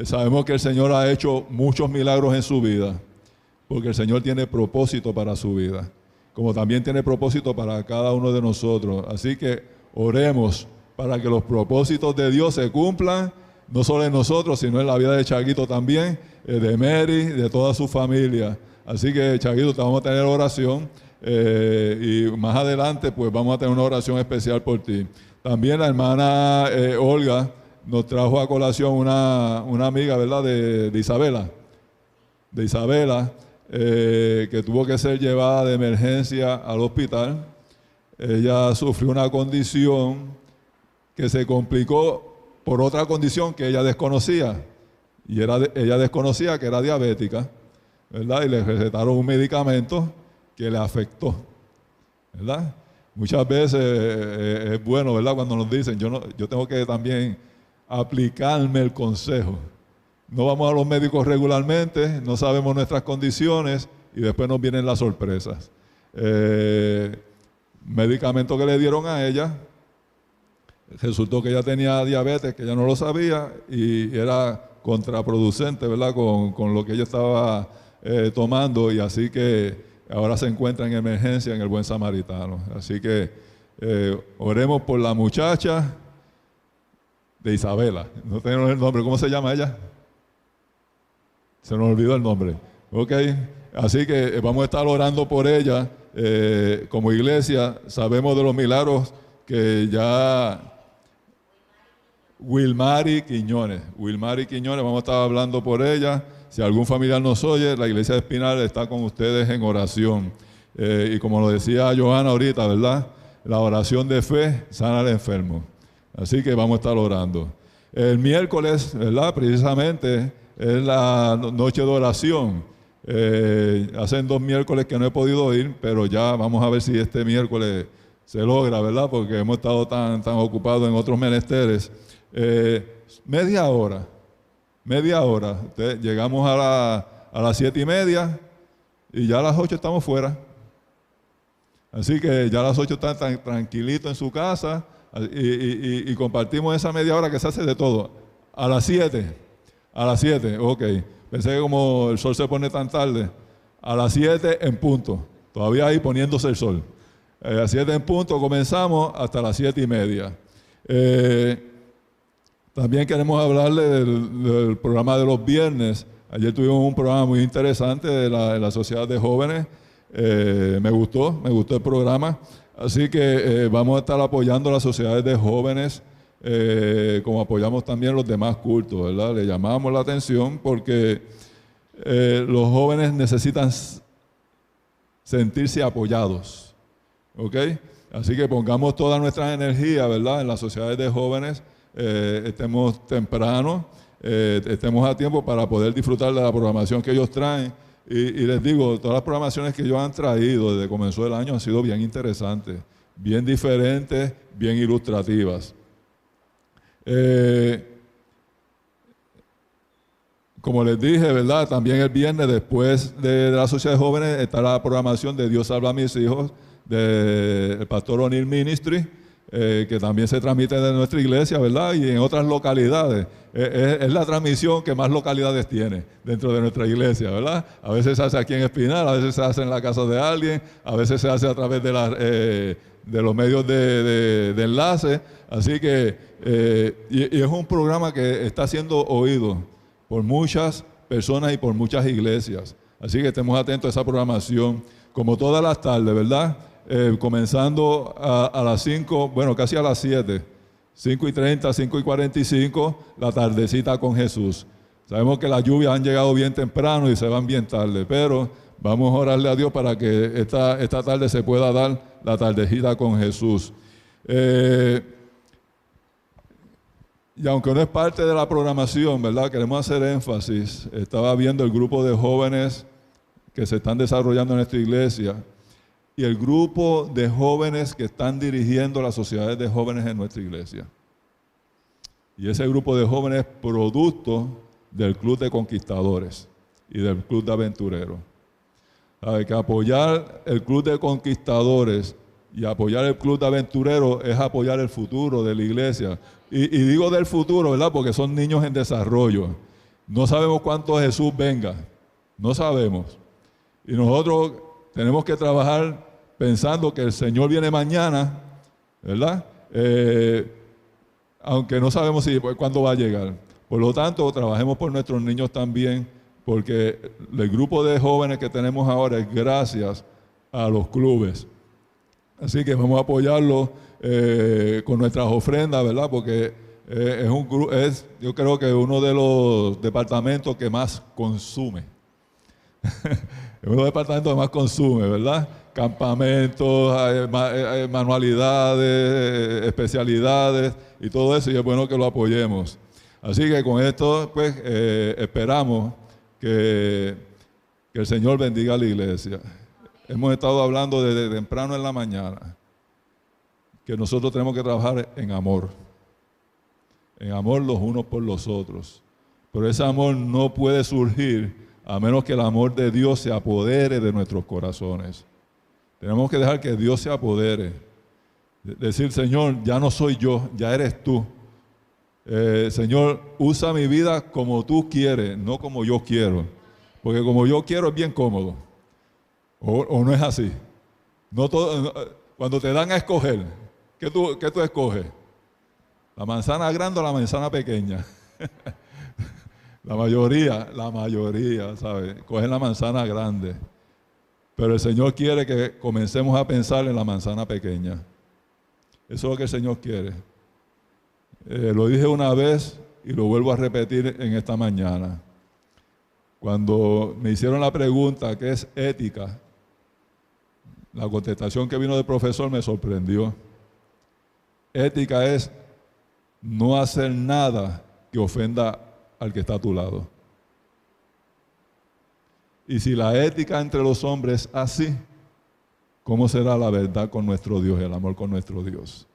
Sabemos que el Señor ha hecho muchos milagros en su vida, porque el Señor tiene propósito para su vida, como también tiene propósito para cada uno de nosotros. Así que oremos para que los propósitos de Dios se cumplan, no solo en nosotros, sino en la vida de Chaguito también, de Mary, de toda su familia. Así que, Chaguito, te vamos a tener oración y más adelante pues vamos a tener una oración especial por ti. También la hermana Olga nos trajo a colación una amiga, ¿verdad?, de Isabela. De Isabela, que tuvo que ser llevada de emergencia al hospital. Ella sufrió una condición que se complicó por otra condición que ella desconocía. Y ella desconocía que era diabética. ¿verdad? Y le recetaron un medicamento que le afectó, ¿verdad? Muchas veces es bueno, ¿verdad? Cuando nos dicen, yo tengo que también aplicarme el consejo. No vamos a los médicos regularmente, no sabemos nuestras condiciones y después nos vienen las sorpresas. Medicamento que le dieron a ella, resultó que ella tenía diabetes, que ella no lo sabía y era contraproducente, ¿verdad? Con lo que ella estaba tomando, y así que ahora se encuentra en emergencia en el Buen Samaritano. Así que oremos por la muchacha de Isabela. No tenemos el nombre, ¿cómo se llama ella? Se nos olvidó el nombre. Ok, así que vamos a estar orando por ella. Como iglesia sabemos de los milagros que ya Wilmary Quiñones, vamos a estar hablando por ella. Si algún familiar nos oye, la iglesia de Espinal está con ustedes en oración. Y como lo decía Johanna ahorita, ¿verdad? La oración de fe sana al enfermo. Así que vamos a estar orando. El miércoles, ¿verdad? Precisamente es la noche de oración. Hacen 2 miércoles que no he podido ir, pero ya vamos a ver si este miércoles se logra, ¿verdad? Porque hemos estado tan ocupados en otros menesteres. Media hora. Llegamos a las 7:30 y ya a las 8 estamos fuera. Así que ya a las 8 están tan tranquilitos en su casa y compartimos esa media hora que se hace de todo. A las 7, ok. Pensé que como el sol se pone tan tarde, a las 7 en punto. Todavía ahí poniéndose el sol. A las 7 en punto comenzamos hasta las 7:30. También queremos hablarle del programa de los viernes. Ayer tuvimos un programa muy interesante de la Sociedad de Jóvenes. Me gustó el programa. Así que vamos a estar apoyando a las sociedades de jóvenes, como apoyamos también los demás cultos, ¿verdad? Le llamamos la atención porque los jóvenes necesitan sentirse apoyados, ¿ok? Así que pongamos toda nuestra energía, ¿verdad? En las sociedades de jóvenes, estemos temprano, estemos a tiempo para poder disfrutar de la programación que ellos traen. Y les digo, todas las programaciones que ellos han traído desde que comenzó el año han sido bien interesantes, bien diferentes, bien ilustrativas. Como les dije, ¿verdad? También el viernes, después de la Sociedad de Jóvenes, está la programación de Dios salva a mis hijos, del pastor O'Neill Ministry, que también se transmite de nuestra iglesia, ¿verdad? Y en otras localidades. Es la transmisión que más localidades tiene dentro de nuestra iglesia, ¿verdad? A veces se hace aquí en Espinal, a veces se hace en la casa de alguien, a veces se hace a través de los medios de enlace. Así que, y es un programa que está siendo oído por muchas personas y por muchas iglesias. Así que estemos atentos a esa programación, como todas las tardes, ¿verdad? Comenzando a las 5, bueno, casi a las 7, 5:30, 5:45, la tardecita con Jesús. Sabemos que las lluvias han llegado bien temprano y se van bien tarde, pero vamos a orarle a Dios para que esta tarde se pueda dar la tardecita con Jesús. Y aunque no es parte de la programación, ¿verdad? Queremos hacer énfasis. Estaba viendo el grupo de jóvenes que se están desarrollando en nuestra iglesia y el grupo de jóvenes que están dirigiendo las sociedades de jóvenes en nuestra iglesia. Y ese grupo de jóvenes es producto del Club de Conquistadores y del Club de Aventureros. Hay que apoyar el Club de Conquistadores y apoyar el Club de Aventureros es apoyar el futuro de la iglesia. Y digo del futuro, ¿verdad? Porque son niños en desarrollo. No sabemos cuánto Jesús venga. No sabemos. Y nosotros tenemos que trabajar pensando que el Señor viene mañana, ¿verdad? Aunque no sabemos cuándo va a llegar. Por lo tanto, trabajemos por nuestros niños también, porque el grupo de jóvenes que tenemos ahora es gracias a los clubes. Así que vamos a apoyarlo con nuestras ofrendas, ¿verdad? Porque yo creo que uno de los departamentos que más consume. Es uno de los departamentos que más consume, ¿verdad? Campamentos, manualidades, especialidades y todo eso, y es bueno que lo apoyemos. Así que con esto, pues, esperamos que Que el Señor bendiga a la iglesia. Hemos estado hablando desde temprano en la mañana que nosotros tenemos que trabajar en amor los unos por los otros. Pero ese amor no puede surgir a menos que el amor de Dios se apodere de nuestros corazones. Tenemos que dejar que Dios se apodere. Decir, Señor, ya no soy yo, ya eres tú. Señor, usa mi vida como tú quieres, no como yo quiero. Porque como yo quiero es bien cómodo. O no es así. No todo, cuando te dan a escoger, ¿qué tú escoges? ¿La manzana grande o la manzana pequeña? La mayoría, ¿sabes? Cogen la manzana grande. Pero el Señor quiere que comencemos a pensar en la manzana pequeña. Eso es lo que el Señor quiere. Lo dije una vez y lo vuelvo a repetir en esta mañana. Cuando me hicieron la pregunta, ¿qué es ética? La contestación que vino del profesor me sorprendió. Ética es no hacer nada que ofenda al que está a tu lado. Y si la ética entre los hombres es así, ¿cómo será la verdad con nuestro Dios, el amor con nuestro Dios?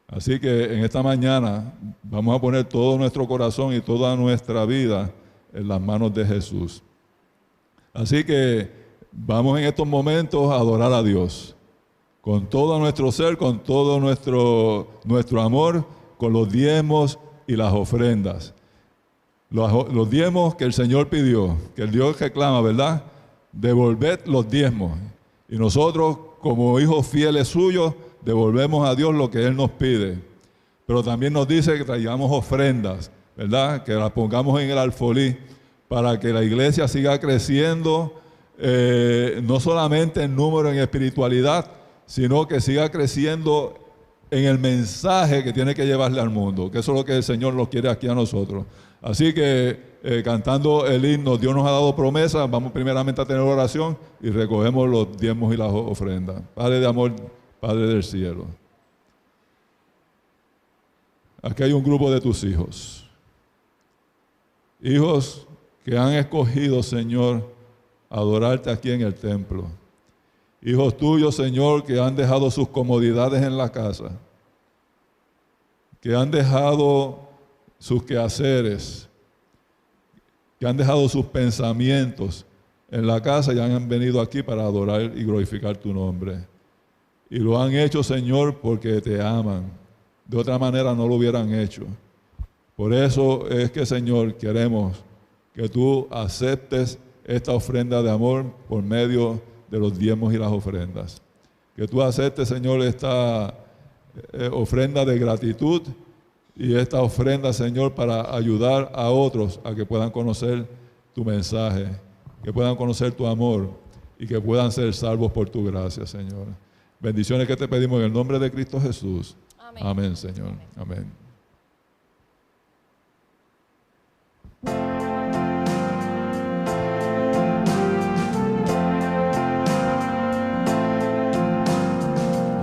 Así que en esta mañana vamos a poner todo nuestro corazón y toda nuestra vida en las manos de Jesús. Así que vamos en estos momentos a adorar a Dios con todo nuestro ser, con todo nuestro amor, con los diezmos y las ofrendas. Los diezmos que el Señor pidió, que el Dios reclama, ¿verdad? Devolved los diezmos. Y nosotros, como hijos fieles suyos, devolvemos a Dios lo que Él nos pide. Pero también nos dice que traigamos ofrendas, ¿verdad? Que las pongamos en el alfolí para que la iglesia siga creciendo, no solamente en número, en espiritualidad, sino que siga creciendo en el mensaje que tiene que llevarle al mundo, que eso es lo que el Señor nos quiere aquí a nosotros. Así que cantando el himno, Dios nos ha dado promesas, vamos primeramente a tener oración y recogemos los diezmos y las ofrendas. Padre de amor, Padre del cielo. Aquí hay un grupo de tus hijos. Hijos que han escogido, Señor, adorarte aquí en el templo. Hijos tuyos, Señor, que han dejado sus comodidades en la casa, que han dejado sus quehaceres, que han dejado sus pensamientos en la casa y han venido aquí para adorar y glorificar tu nombre. Y lo han hecho, Señor, porque te aman. De otra manera no lo hubieran hecho. Por eso es que, Señor, queremos que tú aceptes esta ofrenda de amor por medio de los diezmos y las ofrendas. Que tú aceptes, Señor, esta ofrenda de gratitud y esta ofrenda, Señor, para ayudar a otros a que puedan conocer tu mensaje, que puedan conocer tu amor y que puedan ser salvos por tu gracia, Señor. Bendiciones que te pedimos en el nombre de Cristo Jesús. Amén, amén, Señor. Amén.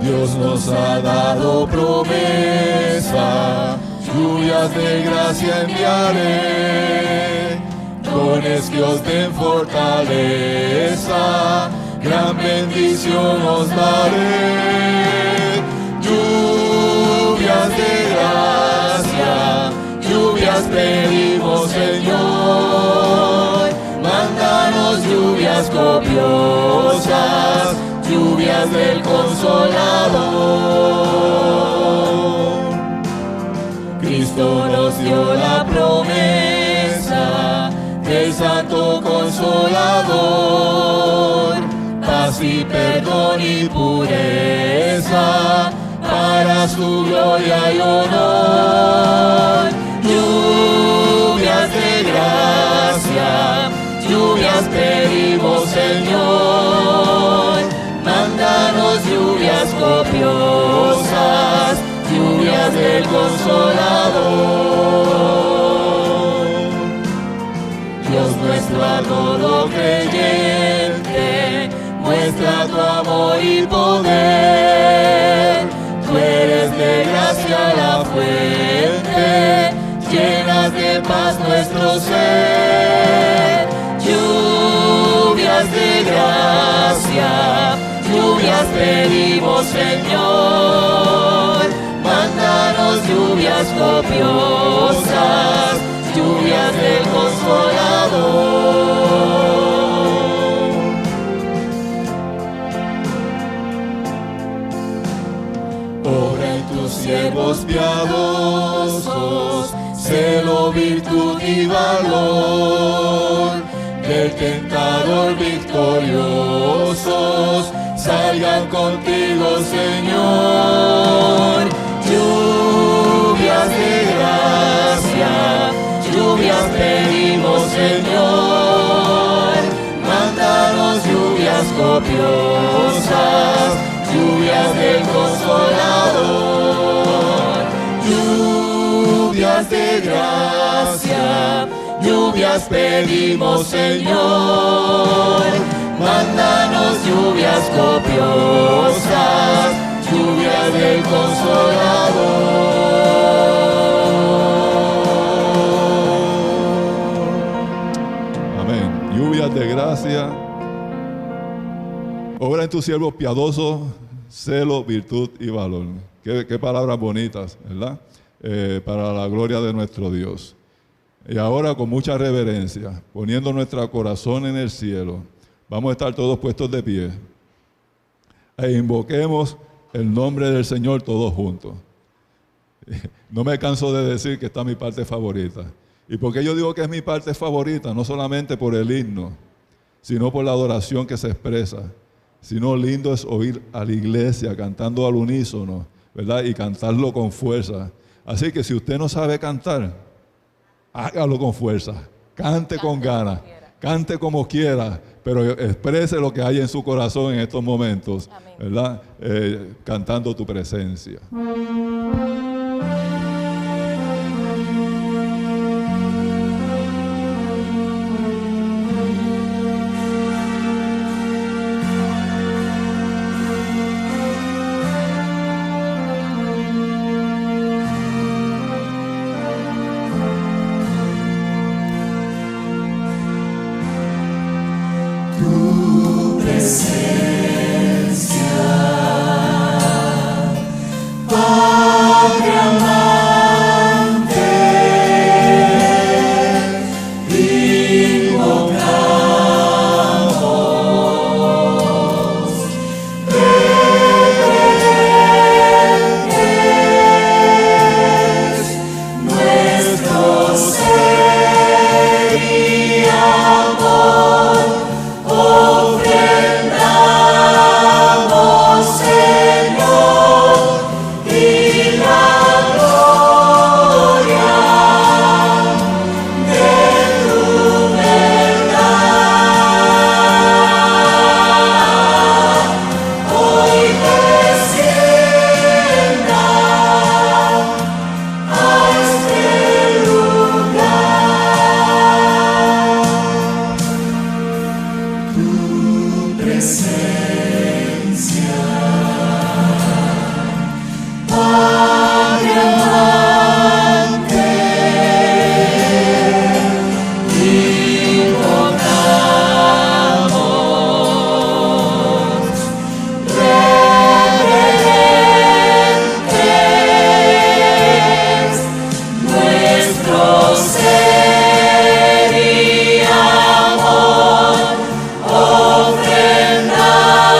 Dios nos ha dado promesa, lluvias de gracia enviaré, dones que os den fortaleza, gran bendición os daré. Lluvias de gracia, lluvias pedimos, Señor, mándanos lluvias copiosas, lluvias del Consolador. Cristo nos dio la promesa del Santo Consolador, paz y perdón y pureza, para su gloria y honor. Lluvias de gracia, lluvias pedimos, Señor, mándanos lluvias copiosas, lluvias del Consolador. Dios nuestro a todo creyente, muestra tu amor y poder. Tú eres de gracia la fuente, llenas de paz nuestro ser. Lluvia lluvias de gracia, lluvias pedimos, Señor. Mándanos lluvias copiosas, lluvias del Consolador. Obra en tus siervos piadosos, celo, virtud y valor, del tentador victoriosos, salgan contigo, Señor. Lluvias de gracia, lluvias pedimos, Señor. Mándanos lluvias copiosas, lluvias del Consolador. Lluvias de gracia, lluvias pedimos, Señor. Mándanos lluvias copiosas, lluvias del Consolador. Amén. Lluvias de gracia. Obra en tus siervos piadosos, celo, virtud y valor. Qué palabras bonitas, ¿verdad? Para la gloria de nuestro Dios. Y ahora, con mucha reverencia, poniendo nuestro corazón en el cielo, vamos a estar todos puestos de pie e invoquemos el nombre del Señor todos juntos. No me canso de decir que esta es mi parte favorita. ¿Y por qué yo digo que es mi parte favorita? No solamente por el himno, sino por la adoración que se expresa. Sino lindo es oír a la iglesia cantando al unísono, ¿verdad? Y cantarlo con fuerza. Así que si usted no sabe cantar, hágalo con fuerza, cante con ganas, cante como quiera, pero exprese lo que hay en su corazón en estos momentos, ¿verdad? Cantando tu presencia. Ofrendamos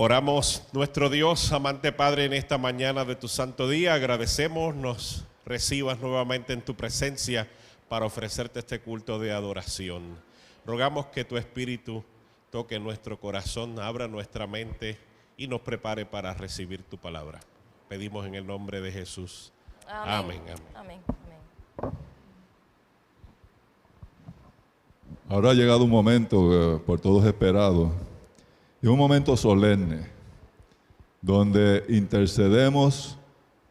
Oramos, nuestro Dios, amante Padre, en esta mañana de tu santo día. Agradecemos, nos recibas nuevamente en tu presencia para ofrecerte este culto de adoración. Rogamos que tu Espíritu toque nuestro corazón, abra nuestra mente y nos prepare para recibir tu palabra. Pedimos en el nombre de Jesús. Amén. Amén. Ahora ha llegado un momento por todos esperado, y un momento solemne, donde intercedemos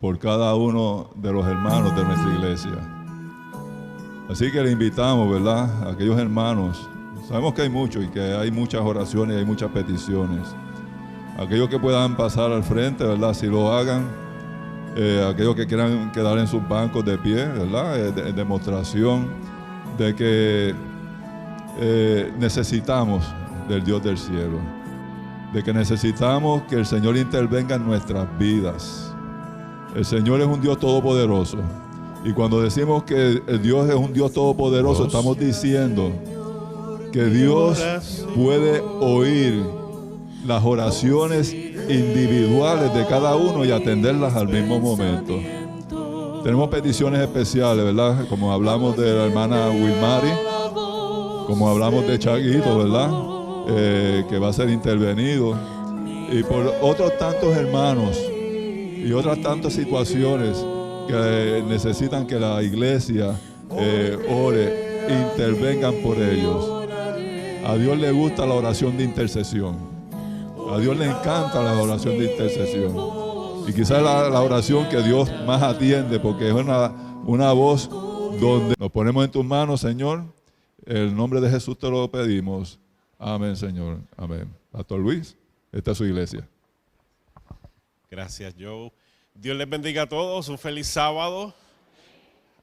por cada uno de los hermanos de nuestra iglesia. Así que le invitamos, ¿verdad?, a aquellos hermanos. Sabemos que hay muchos y que hay muchas oraciones y hay muchas peticiones. Aquellos que puedan pasar al frente, ¿verdad?, si lo hagan. Aquellos que quieran quedar en sus bancos de pie, ¿verdad?, en demostración de que necesitamos del Dios del cielo, de que necesitamos que el Señor intervenga en nuestras vidas. El Señor es un Dios todopoderoso, y cuando decimos que el Dios es un Dios todopoderoso, estamos diciendo que Dios puede oír las oraciones individuales de cada uno y atenderlas al mismo momento. Tenemos peticiones especiales, ¿verdad? Como hablamos de la hermana Wilmary, como hablamos de Chaguito, ¿verdad?, que va a ser intervenido, y por otros tantos hermanos y otras tantas situaciones que necesitan que la iglesia ore, intervengan por ellos. A Dios le gusta la oración de intercesión. A Dios le encanta la oración de intercesión. Y quizás la oración que Dios más atiende, porque es una voz donde nos ponemos en tus manos, Señor. En el nombre de Jesús te lo pedimos. Amén, Señor. Amén. Pastor Luis, esta es su iglesia. Gracias, Joe. Dios les bendiga a todos. Un feliz sábado.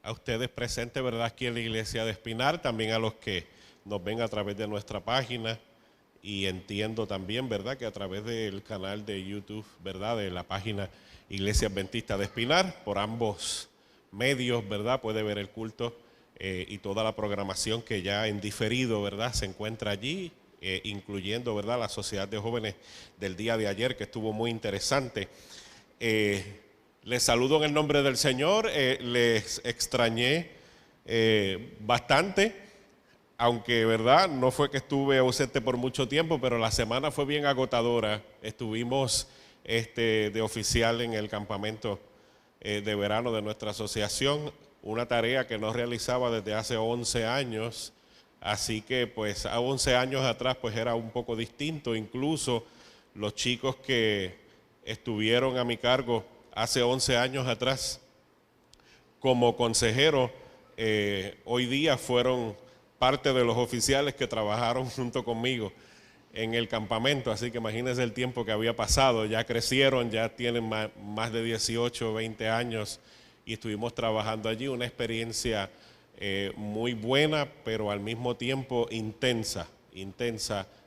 A ustedes presentes, ¿verdad?, aquí en la iglesia de Espinar. También a los que nos ven a través de nuestra página. Y entiendo también, ¿verdad?, que a través del canal de YouTube, ¿verdad?, de la página Iglesia Adventista de Espinar. Por ambos medios, ¿verdad?, puede ver el culto y toda la programación que ya en diferido, ¿verdad?, se encuentra allí. Incluyendo, ¿verdad?, la Sociedad de Jóvenes del día de ayer, que estuvo muy interesante. Les saludo en el nombre del Señor. Les extrañé bastante, aunque, ¿verdad?, no fue que estuve ausente por mucho tiempo, pero la semana fue bien agotadora. Estuvimos de oficial en el campamento de verano de nuestra asociación, una tarea que no realizaba desde hace 11 años. Así que pues a 11 años atrás pues era un poco distinto. Incluso los chicos que estuvieron a mi cargo hace 11 años atrás como consejero, hoy día fueron parte de los oficiales que trabajaron junto conmigo en el campamento. Así que imagínense el tiempo que había pasado. Ya crecieron, ya tienen más de 18, 20 años y estuvimos trabajando allí. Una experiencia muy buena, pero al mismo tiempo intensa.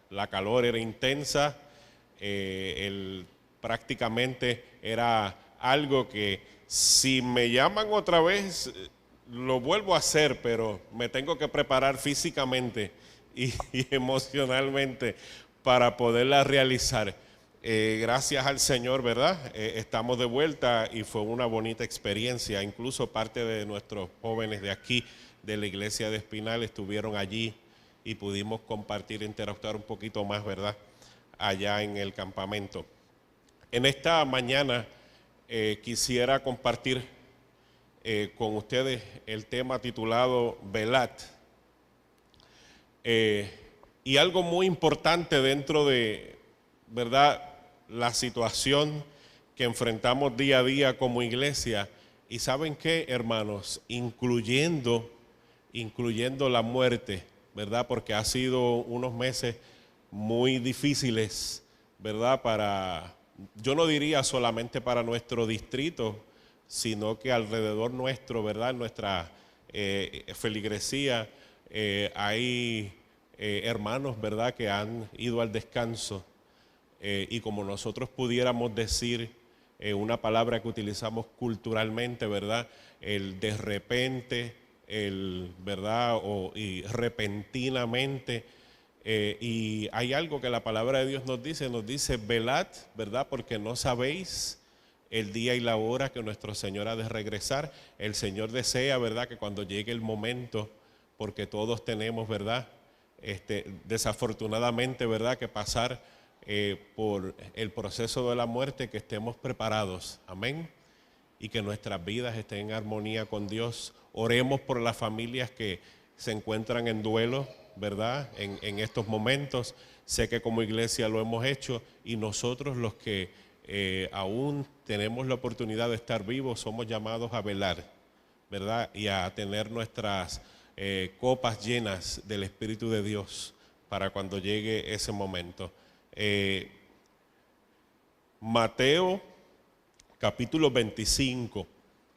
La calor era intensa, prácticamente era algo que si me llaman otra vez lo vuelvo a hacer, pero me tengo que preparar físicamente y emocionalmente para poderla realizar. Gracias al Señor, ¿verdad? Estamos de vuelta y fue una bonita experiencia. Incluso parte de nuestros jóvenes de aquí, de la iglesia de Espinal, estuvieron allí y pudimos compartir, interactuar un poquito más, ¿verdad?, allá en el campamento. En esta mañana quisiera compartir con ustedes el tema titulado Velad. Y algo muy importante dentro de, ¿verdad?, la situación que enfrentamos día a día como iglesia. Y ¿saben qué, hermanos? Incluyendo la muerte, ¿verdad? Porque ha sido unos meses muy difíciles, ¿verdad? Yo no diría solamente para nuestro distrito, sino que alrededor nuestro, ¿verdad?, nuestra feligresía, hay hermanos, ¿verdad?, que han ido al descanso. Y como nosotros pudiéramos decir una palabra que utilizamos culturalmente, ¿verdad?, el de repente, ¿verdad?, y repentinamente, Y hay algo que la palabra de Dios nos dice, velad, ¿verdad? Porque no sabéis el día y la hora que nuestro Señor ha de regresar. El Señor desea, ¿verdad?, que cuando llegue el momento, porque todos tenemos, ¿verdad?, desafortunadamente, ¿verdad?, que pasar por el proceso de la muerte, que estemos preparados, amén, y que nuestras vidas estén en armonía con Dios. Oremos por las familias que se encuentran en duelo, ¿verdad?, en estos momentos. Sé que como iglesia lo hemos hecho, y nosotros los que aún tenemos la oportunidad de estar vivos somos llamados a velar, ¿verdad?, y a tener nuestras copas llenas del Espíritu de Dios para cuando llegue ese momento. Mateo capítulo 25,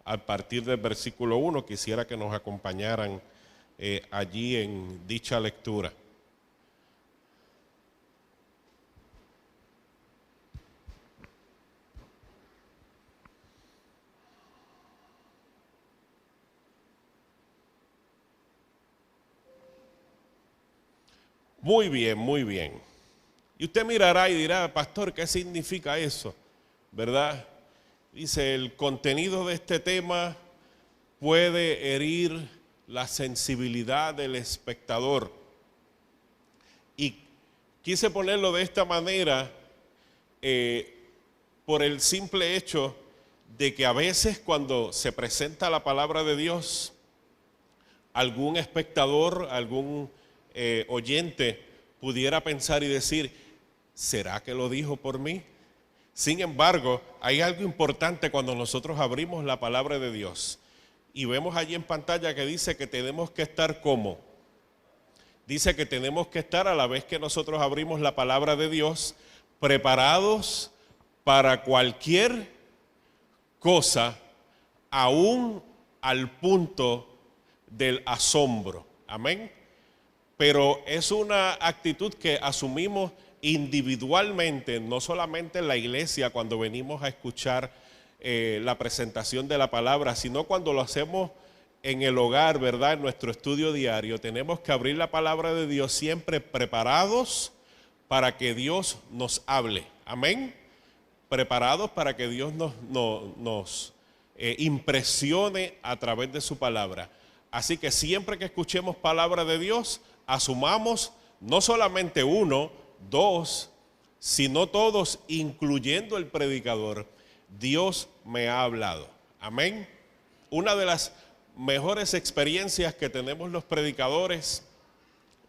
a partir del versículo 1, quisiera que nos acompañaran allí en dicha lectura. Muy bien, muy bien. Y usted mirará y dirá, pastor, ¿qué significa eso? ¿Verdad? Dice, el contenido de este tema puede herir la sensibilidad del espectador. Y quise ponerlo de esta manera por el simple hecho de que a veces cuando se presenta la palabra de Dios, algún espectador, algún oyente pudiera pensar y decir, ¿será que lo dijo por mí? Sin embargo, hay algo importante cuando nosotros abrimos la palabra de Dios y vemos allí en pantalla que dice que tenemos que estar ¿cómo? Dice que tenemos que estar, a la vez que nosotros abrimos la palabra de Dios, preparados para cualquier cosa, aún al punto del asombro. Amén. Pero es una actitud que asumimos individualmente, no solamente en la iglesia cuando venimos a escuchar la presentación de la palabra, sino cuando lo hacemos en el hogar, ¿verdad?, en nuestro estudio diario. Tenemos que abrir la palabra de Dios siempre preparados para que Dios nos hable. Amén. Preparados para que Dios nos impresione a través de su palabra. Así que siempre que escuchemos palabra de Dios, asumamos no solamente uno, dos, sino todos, incluyendo el predicador. Dios me ha hablado. Amén. Una de las mejores experiencias que tenemos los predicadores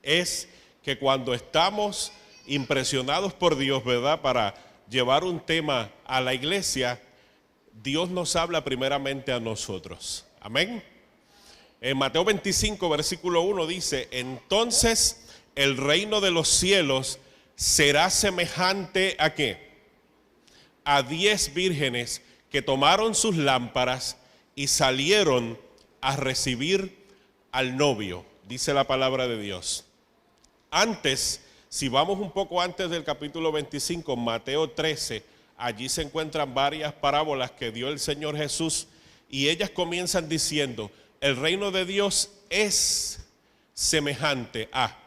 es que cuando estamos impresionados por Dios, ¿verdad?, para llevar un tema a la iglesia, Dios nos habla primeramente a nosotros. Amén. En Mateo 25, versículo 1 dice, entonces el reino de los cielos será semejante ¿a qué? A 10 vírgenes que tomaron sus lámparas y salieron a recibir al novio, dice la palabra de Dios. Antes, si vamos un poco antes del capítulo 25, Mateo 13, allí se encuentran varias parábolas que dio el Señor Jesús y ellas comienzan diciendo, el reino de Dios es semejante a.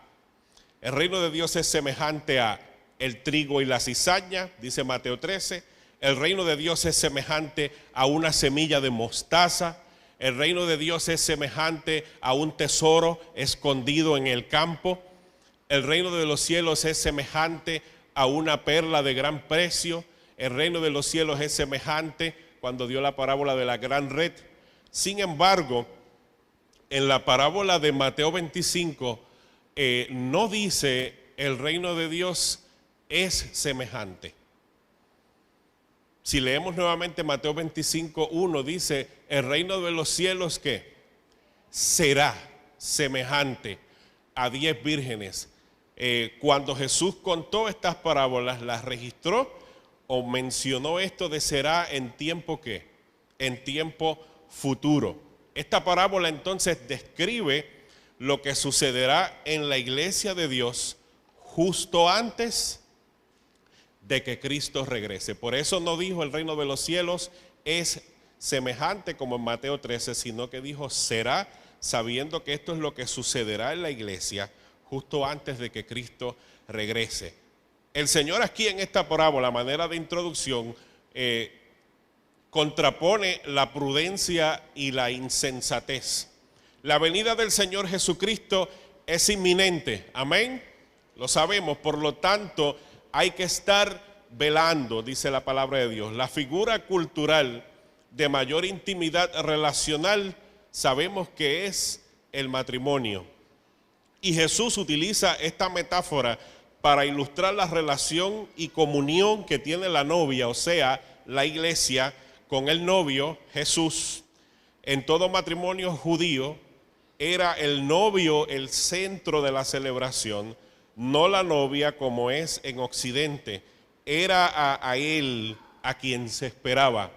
El reino de Dios es semejante a el trigo y la cizaña, dice Mateo 13. El reino de Dios es semejante a una semilla de mostaza. El reino de Dios es semejante a un tesoro escondido en el campo. El reino de los cielos es semejante a una perla de gran precio. El reino de los cielos es semejante cuando dio la parábola de la gran red. Sin embargo, en la parábola de Mateo 25 no dice el reino de Dios es semejante. Si leemos nuevamente Mateo 25, 1 dice el reino de los cielos ¿qué? Será semejante a 10 vírgenes. Cuando Jesús contó estas parábolas, las registró o mencionó esto de será en tiempo ¿qué? En tiempo futuro. Esta parábola entonces describe lo que sucederá en la iglesia de Dios justo antes de que Cristo regrese. Por eso no dijo el reino de los cielos es semejante como en Mateo 13, sino que dijo será, sabiendo que esto es lo que sucederá en la iglesia justo antes de que Cristo regrese. El Señor aquí en esta parábola, a manera de introducción, contrapone la prudencia y la insensatez. La venida del Señor Jesucristo es inminente, amén, lo sabemos, por lo tanto hay que estar velando, dice la palabra de Dios. La figura cultural de mayor intimidad relacional sabemos que es el matrimonio. Y Jesús utiliza esta metáfora para ilustrar la relación y comunión que tiene la novia, o sea, la iglesia, con el novio, Jesús. En todo matrimonio judío era el novio el centro de la celebración, no la novia como es en Occidente. Era a él a quien se esperaba.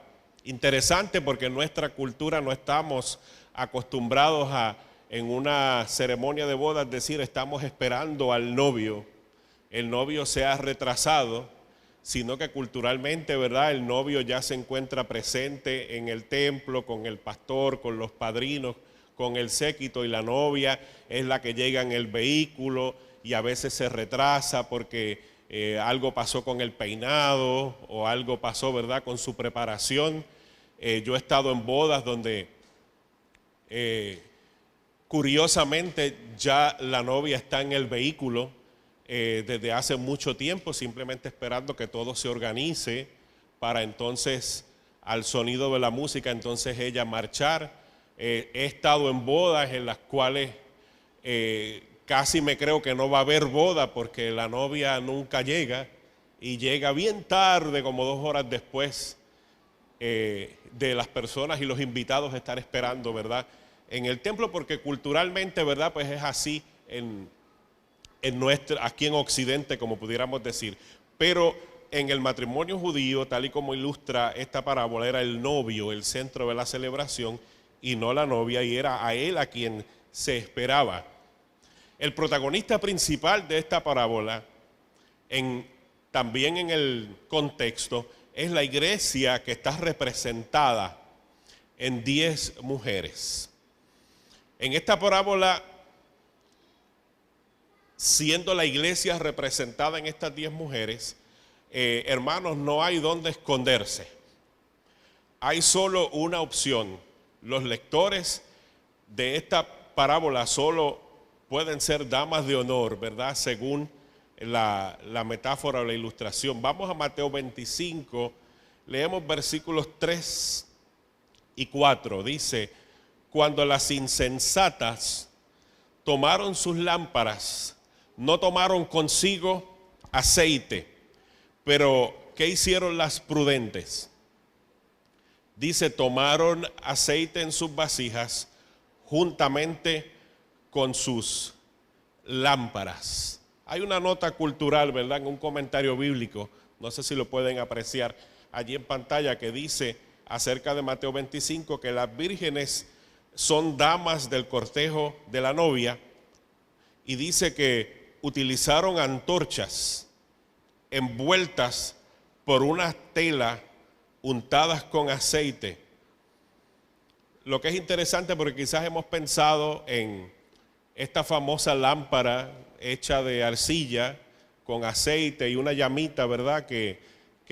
Interesante, porque en nuestra cultura no estamos acostumbrados a, en una ceremonia de bodas, decir estamos esperando al novio. El novio se ha retrasado, sino que culturalmente, ¿verdad?, el novio ya se encuentra presente en el templo con el pastor, con los padrinos, con el séquito, y la novia es la que llega en el vehículo y a veces se retrasa porque algo pasó con el peinado o algo pasó, ¿verdad?, con su preparación. Yo he estado en bodas donde curiosamente ya la novia está en el vehículo desde hace mucho tiempo, simplemente esperando que todo se organice para entonces, al sonido de la música, entonces ella marchar. He estado en bodas en las cuales casi me creo que no va a haber boda porque la novia nunca llega y llega bien tarde, como 2 horas después de las personas y los invitados estar esperando, ¿verdad?, en el templo, porque culturalmente, ¿verdad?, pues es así aquí en Occidente, como pudiéramos decir. Pero en el matrimonio judío, tal y como ilustra esta parábola, era el novio el centro de la celebración y no la novia, y era a él a quien se esperaba. El protagonista principal de esta parábola, también en el contexto, es la iglesia, que está representada en 10 mujeres. En esta parábola, siendo la iglesia representada en estas 10 mujeres, hermanos, no hay dónde esconderse. Hay solo una opción. Los lectores de esta parábola solo pueden ser damas de honor, ¿verdad?, según la metáfora o la ilustración. Vamos a Mateo 25, leemos versículos 3 y 4. Dice: cuando las insensatas tomaron sus lámparas, no tomaron consigo aceite, pero ¿qué hicieron las prudentes? Dice, tomaron aceite en sus vasijas juntamente con sus lámparas. Hay una nota cultural, ¿verdad?, en un comentario bíblico, no sé si lo pueden apreciar allí en pantalla, que dice acerca de Mateo 25 que las vírgenes son damas del cortejo de la novia, y dice que utilizaron antorchas envueltas por una tela untadas con aceite. Lo que es interesante, porque quizás hemos pensado en esta famosa lámpara hecha de arcilla con aceite y una llamita, ¿verdad?, que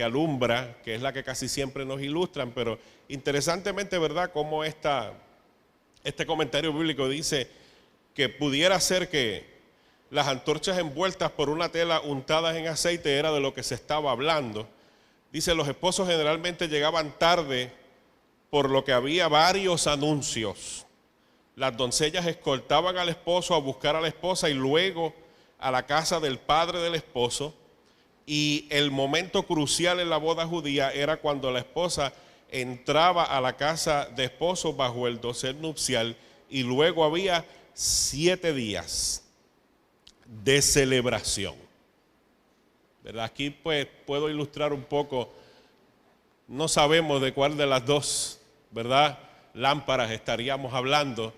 alumbra, que es la que casi siempre nos ilustran, pero interesantemente, ¿verdad?, como este comentario bíblico dice que pudiera ser que las antorchas envueltas por una tela untadas en aceite era de lo que se estaba hablando. Dice, los esposos generalmente llegaban tarde, por lo que había varios anuncios. Las doncellas escoltaban al esposo a buscar a la esposa y luego a la casa del padre del esposo. Y el momento crucial en la boda judía era cuando la esposa entraba a la casa de esposo bajo el dosel nupcial, y luego había 7 días de celebración, ¿verdad? Aquí pues puedo ilustrar un poco, no sabemos de cuál de las dos, ¿verdad?, lámparas estaríamos hablando,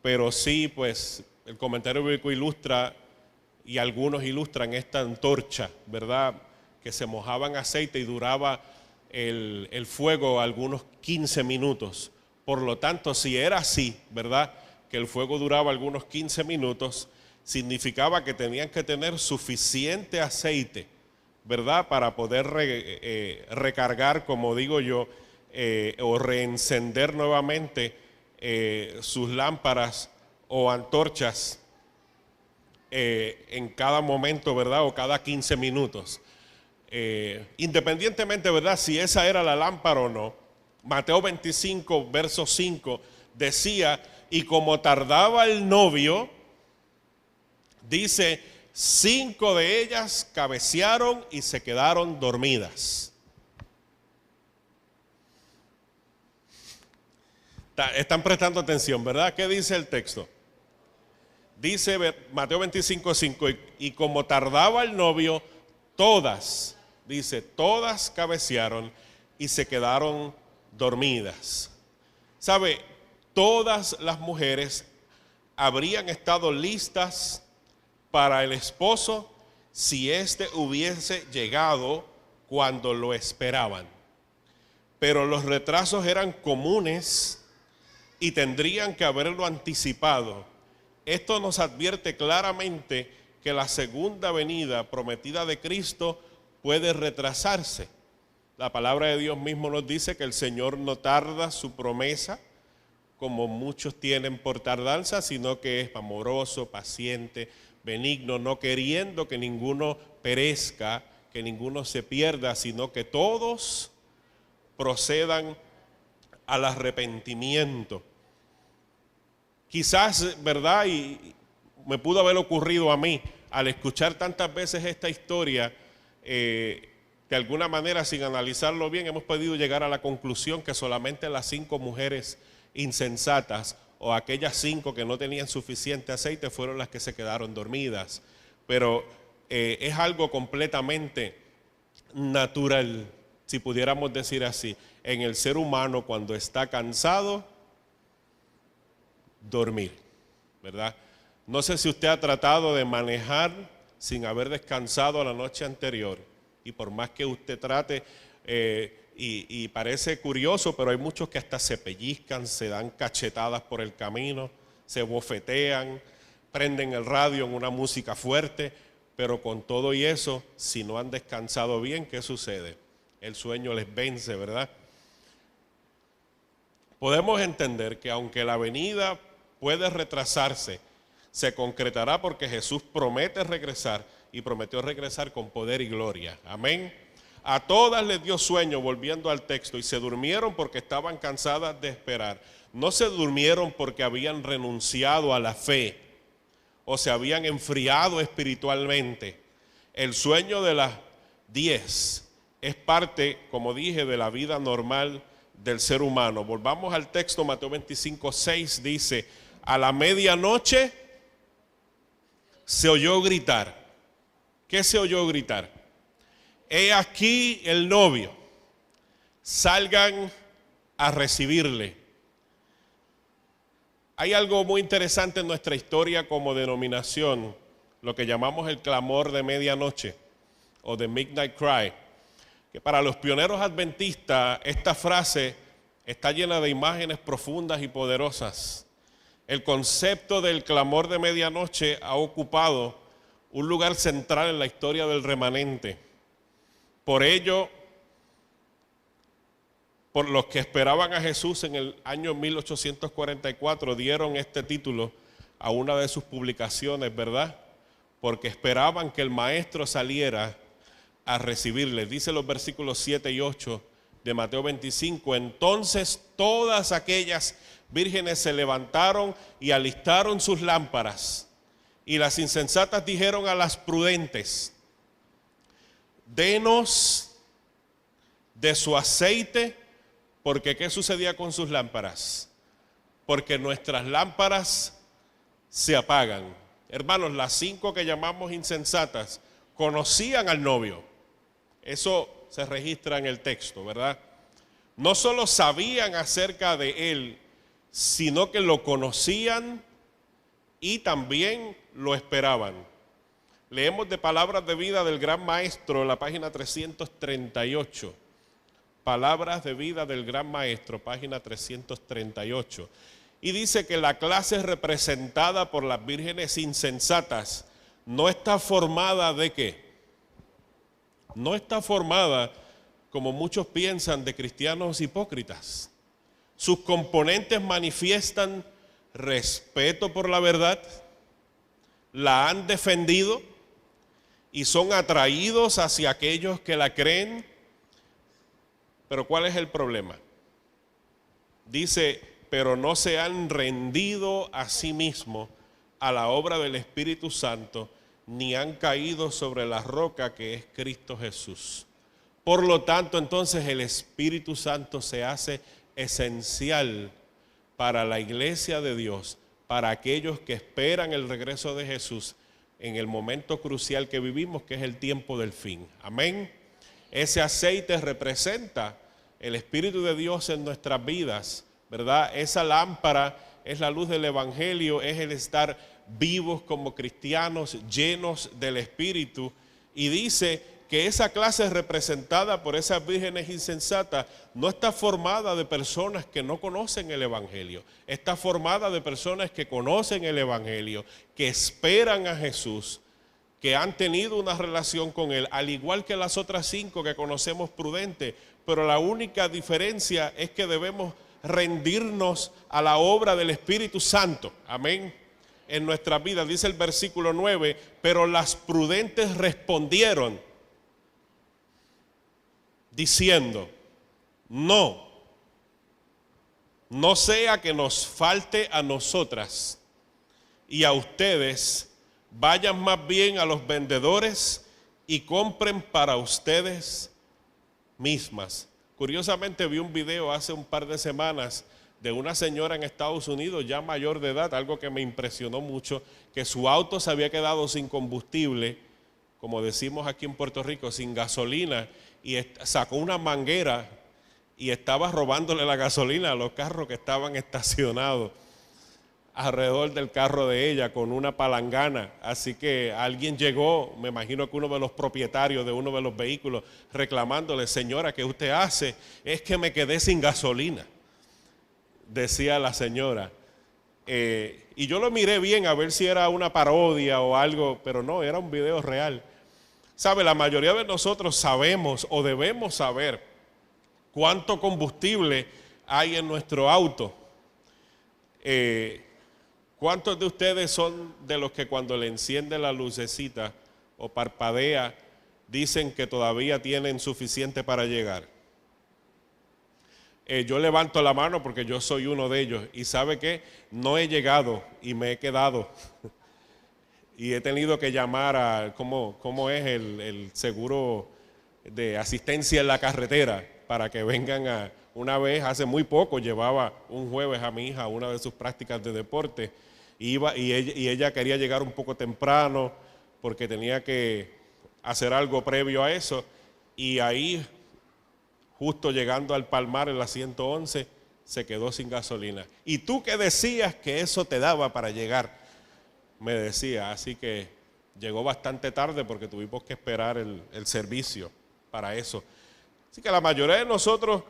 pero sí, pues el comentario bíblico ilustra, y algunos ilustran esta antorcha, ¿verdad?, que se mojaba en aceite y duraba el fuego algunos 15 minutos. Por lo tanto, si era así, ¿verdad?, que el fuego duraba algunos 15 minutos, significaba que tenían que tener suficiente aceite, ¿verdad? Para poder recargar, como digo yo, o reencender nuevamente sus lámparas o antorchas en cada momento, ¿verdad? O cada 15 minutos. Independientemente, ¿verdad? Si esa era la lámpara o no. Mateo 25, verso 5, decía, y como tardaba el novio, dice, 5 de ellas cabecearon y se quedaron dormidas. Están prestando atención, ¿verdad? ¿Qué dice el texto? Dice Mateo 25, 5, y como tardaba el novio, todas, dice, todas cabecearon y se quedaron dormidas. ¿Sabe? Todas las mujeres habrían estado listas para el esposo si éste hubiese llegado cuando lo esperaban. Pero los retrasos eran comunes y tendrían que haberlo anticipado. Esto nos advierte claramente que la segunda venida prometida de Cristo puede retrasarse. La palabra de Dios mismo nos dice que el Señor no tarda su promesa, como muchos tienen por tardanza, sino que es amoroso, paciente, benigno, no queriendo que ninguno perezca, que ninguno se pierda, sino que todos procedan al arrepentimiento. Quizás, ¿verdad? Y me pudo haber ocurrido a mí, al escuchar tantas veces esta historia, de alguna manera, sin analizarlo bien, hemos podido llegar a la conclusión que solamente las 5 mujeres insensatas o aquellas 5 que no tenían suficiente aceite fueron las que se quedaron dormidas. Pero es algo completamente natural, si pudiéramos decir así, en el ser humano cuando está cansado, dormir, ¿verdad? No sé si usted ha tratado de manejar sin haber descansado la noche anterior, y por más que usted trate, y parece curioso, pero hay muchos que hasta se pellizcan, se dan cachetadas por el camino, se bofetean, prenden el radio en una música fuerte, pero con todo y eso, si no han descansado bien, ¿qué sucede? El sueño les vence, ¿verdad? Podemos entender que aunque la venida puede retrasarse, se concretará porque Jesús promete regresar y prometió regresar con poder y gloria. Amén. A todas les dio sueño, volviendo al texto, y se durmieron porque estaban cansadas de esperar. No se durmieron porque habían renunciado a la fe o se habían enfriado espiritualmente. El sueño de las 10 es parte, como dije, de la vida normal del ser humano. Volvamos al texto, Mateo 25, 6 dice, a la medianoche se oyó gritar. ¿Qué se oyó gritar? He aquí el novio, salgan a recibirle. Hay algo muy interesante en nuestra historia como denominación, lo que llamamos el clamor de medianoche o de Midnight Cry, que para los pioneros adventistas esta frase está llena de imágenes profundas y poderosas. El concepto del clamor de medianoche ha ocupado un lugar central en la historia del remanente. Por ello, por los que esperaban a Jesús en el año 1844, dieron este título a una de sus publicaciones, ¿verdad? Porque esperaban que el maestro saliera a recibirle. Dice los versículos 7 y 8 de Mateo 25, entonces todas aquellas vírgenes se levantaron y alistaron sus lámparas. Y las insensatas dijeron a las prudentes, denos de su aceite, porque ¿qué sucedía con sus lámparas? Porque nuestras lámparas se apagan. Hermanos, las 5 que llamamos insensatas conocían al novio. Eso se registra en el texto, ¿verdad? No solo sabían acerca de él, sino que lo conocían y también lo esperaban. Leemos de Palabras de Vida del Gran Maestro, la página 338. Palabras de Vida del Gran Maestro, página 338. y dice que la clase representada por las vírgenes insensatas no está formada ¿de qué? No está formada, como muchos piensan, de cristianos hipócritas. Sus componentes manifiestan respeto por la verdad, la han defendido y son atraídos hacia aquellos que la creen. Pero ¿cuál es el problema? Dice, pero no se han rendido a sí mismos a la obra del Espíritu Santo, ni han caído sobre la roca que es Cristo Jesús. Por lo tanto, entonces el Espíritu Santo se hace esencial para la iglesia de Dios, para aquellos que esperan el regreso de Jesús en el momento crucial que vivimos, que es el tiempo del fin. Amén. Ese aceite representa el Espíritu de Dios en nuestras vidas, ¿verdad? Esa lámpara es la luz del Evangelio, es el estar vivos como cristianos llenos del Espíritu. Y dice que esa clase representada por esas vírgenes insensatas no está formada de personas que no conocen el Evangelio, está formada de personas que conocen el Evangelio, que esperan a Jesús, que han tenido una relación con Él, al igual que las otras 5 que conocemos prudente, pero la única diferencia es que debemos rendirnos a la obra del Espíritu Santo, amén, en nuestras vidas. Dice el versículo 9, pero las prudentes respondieron, diciendo, no sea que nos falte a nosotras y a ustedes, vayan más bien a los vendedores y compren para ustedes mismas. Curiosamente vi un video hace un par de semanas de una señora en Estados Unidos ya mayor de edad, algo que me impresionó mucho, que su auto se había quedado sin combustible, como decimos aquí en Puerto Rico, sin gasolina, y sacó una manguera y estaba robándole la gasolina a los carros que estaban estacionados alrededor del carro de ella con una palangana. Así que alguien llegó, me imagino que uno de los propietarios de uno de los vehículos, reclamándole, señora, ¿qué usted hace? Es que me quedé sin gasolina, decía la señora. Y yo lo miré bien a ver si era una parodia o algo, pero no, era un video real. ¿Sabe? La mayoría de nosotros sabemos o debemos saber cuánto combustible hay en nuestro auto. ¿Cuántos de ustedes son de los que cuando le enciende la lucecita o parpadea dicen que todavía tienen suficiente para llegar? Yo levanto la mano porque yo soy uno de ellos y ¿sabe qué? No he llegado y me he quedado y he tenido que llamar a, ¿cómo es el seguro de asistencia en la carretera? Para que vengan a, una vez hace muy poco llevaba un jueves a mi hija a una de sus prácticas de deporte, y ella quería llegar un poco temprano porque tenía que hacer algo previo a eso, y ahí justo llegando al Palmar en la 111 se quedó sin gasolina. ¿Y tú qué decías que eso te daba para llegar? Me decía, así que llegó bastante tarde porque tuvimos que esperar el servicio para eso. Así que la mayoría de nosotros,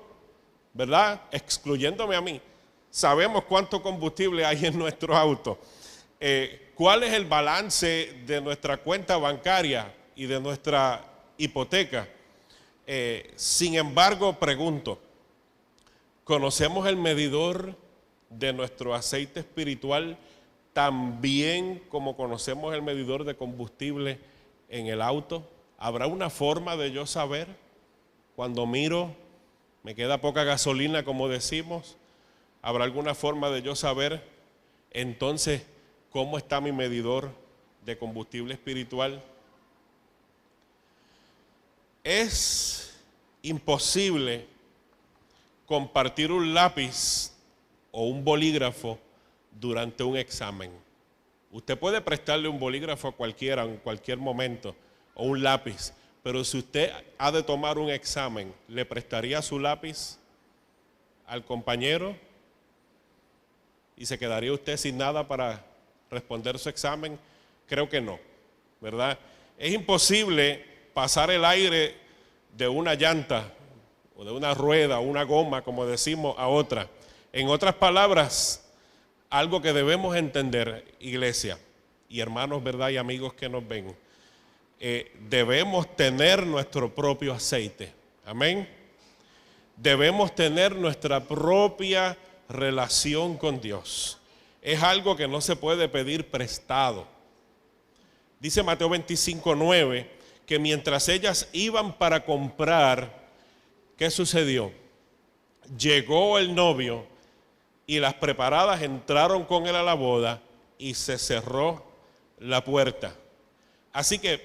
¿verdad?, excluyéndome a mí, sabemos cuánto combustible hay en nuestro auto. ¿Cuál es el balance de nuestra cuenta bancaria y de nuestra hipoteca? Sin embargo, pregunto, ¿conocemos el medidor de nuestro aceite espiritual tan bien como conocemos el medidor de combustible en el auto? ¿Habrá una forma de yo saber cuando miro, me queda poca gasolina, como decimos? ¿Habrá alguna forma de yo saber entonces cómo está mi medidor de combustible espiritual? Es imposible compartir un lápiz o un bolígrafo durante un examen. Usted puede prestarle un bolígrafo a cualquiera en cualquier momento o un lápiz, pero si usted ha de tomar un examen, ¿le prestaría su lápiz al compañero? ¿Y se quedaría usted sin nada para responder su examen? Creo que no, ¿verdad? Es imposible pasar el aire de una llanta o de una rueda o una goma, como decimos, a otra. En otras palabras, algo que debemos entender, iglesia y hermanos, ¿verdad? Y amigos que nos ven. Debemos tener nuestro propio aceite. Amén. Debemos tener nuestra propia relación con Dios. Es algo que no se puede pedir prestado. Dice Mateo 25:9 que mientras ellas iban para comprar, ¿qué sucedió? Llegó el novio y las preparadas entraron con él a la boda y se cerró la puerta. Así que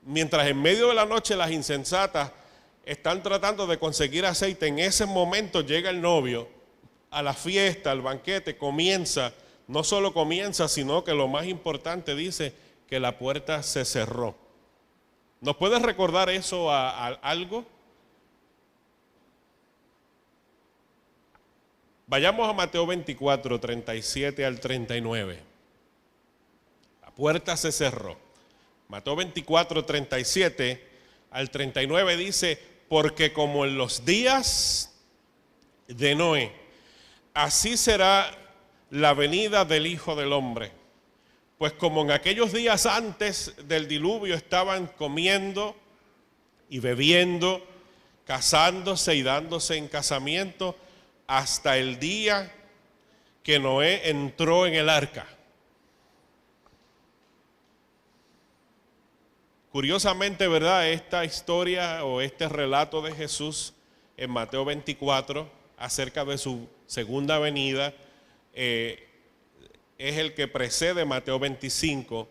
mientras en medio de la noche las insensatas están tratando de conseguir aceite, en ese momento llega el novio a la fiesta, al banquete, comienza, no solo comienza, sino que lo más importante dice que la puerta se cerró. ¿Nos puedes recordar eso a algo? Vayamos a Mateo 24, 37 al 39. La puerta se cerró. Mateo 24, 37 al 39 dice, porque como en los días de Noé, así será la venida del Hijo del Hombre. Pues como en aquellos días antes del diluvio estaban comiendo y bebiendo, casándose y dándose en casamiento, hasta el día que Noé entró en el arca. Curiosamente, ¿verdad? Esta historia o este relato de Jesús en Mateo 24 acerca de su segunda venida es el que precede Mateo 25,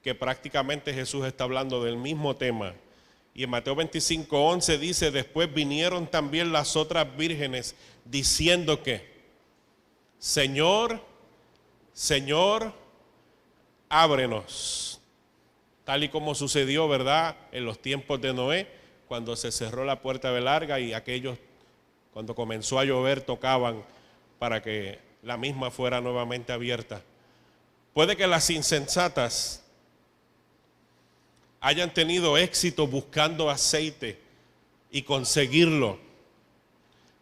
que prácticamente Jesús está hablando del mismo tema. Y en Mateo 25:11 dice, después vinieron también las otras vírgenes diciendo que, Señor, Señor, ábrenos. Tal y como sucedió, ¿verdad?, en los tiempos de Noé, cuando se cerró la puerta del arca y aquellos, cuando comenzó a llover, tocaban para que la misma fuera nuevamente abierta. Puede que las insensatas hayan tenido éxito buscando aceite y conseguirlo,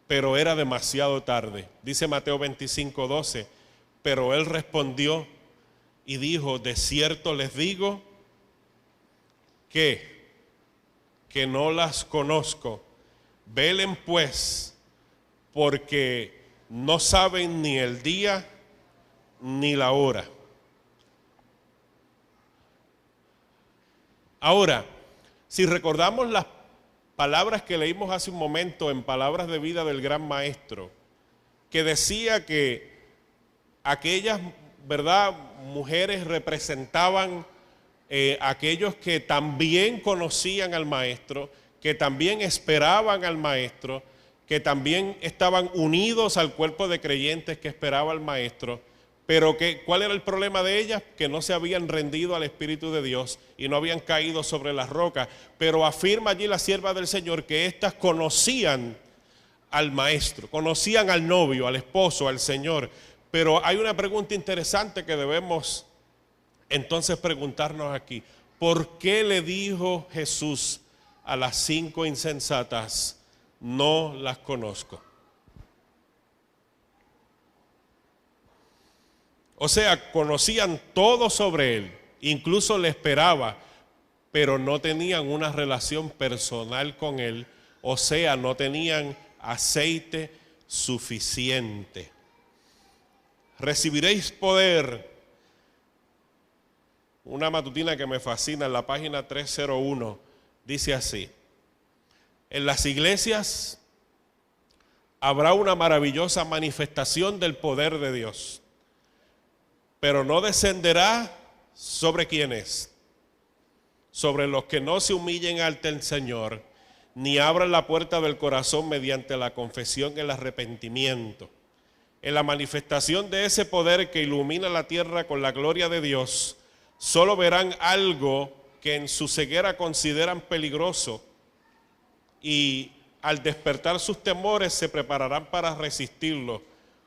pero era demasiado tarde. Dice Mateo 25:12, pero él respondió y dijo, de cierto les digo que no las conozco. Velen pues, porque no saben ni el día ni la hora. Ahora, si recordamos las palabras que leímos hace un momento en Palabras de Vida del Gran Maestro, que decía que aquellas, ¿verdad?, mujeres representaban aquellos que también conocían al Maestro, que también esperaban al Maestro, que también estaban unidos al cuerpo de creyentes que esperaba al Maestro, pero que, ¿cuál era el problema de ellas? Que no se habían rendido al Espíritu de Dios y no habían caído sobre las rocas. Pero afirma allí la sierva del Señor que éstas conocían al Maestro, conocían al novio, al esposo, al Señor. Pero hay una pregunta interesante que debemos entonces preguntarnos aquí. ¿Por qué le dijo Jesús a las 5 insensatas, no las conozco? O sea, conocían todo sobre él, incluso le esperaba, pero no tenían una relación personal con él, o sea, no tenían aceite suficiente. Recibiréis poder. Una matutina que me fascina en la página 301 dice así: en las iglesias habrá una maravillosa manifestación del poder de Dios, pero no descenderá sobre quienes, sobre los que no se humillen ante el Señor, ni abran la puerta del corazón mediante la confesión y el arrepentimiento. En la manifestación de ese poder que ilumina la tierra con la gloria de Dios, solo verán algo que en su ceguera consideran peligroso y al despertar sus temores se prepararán para resistirlo.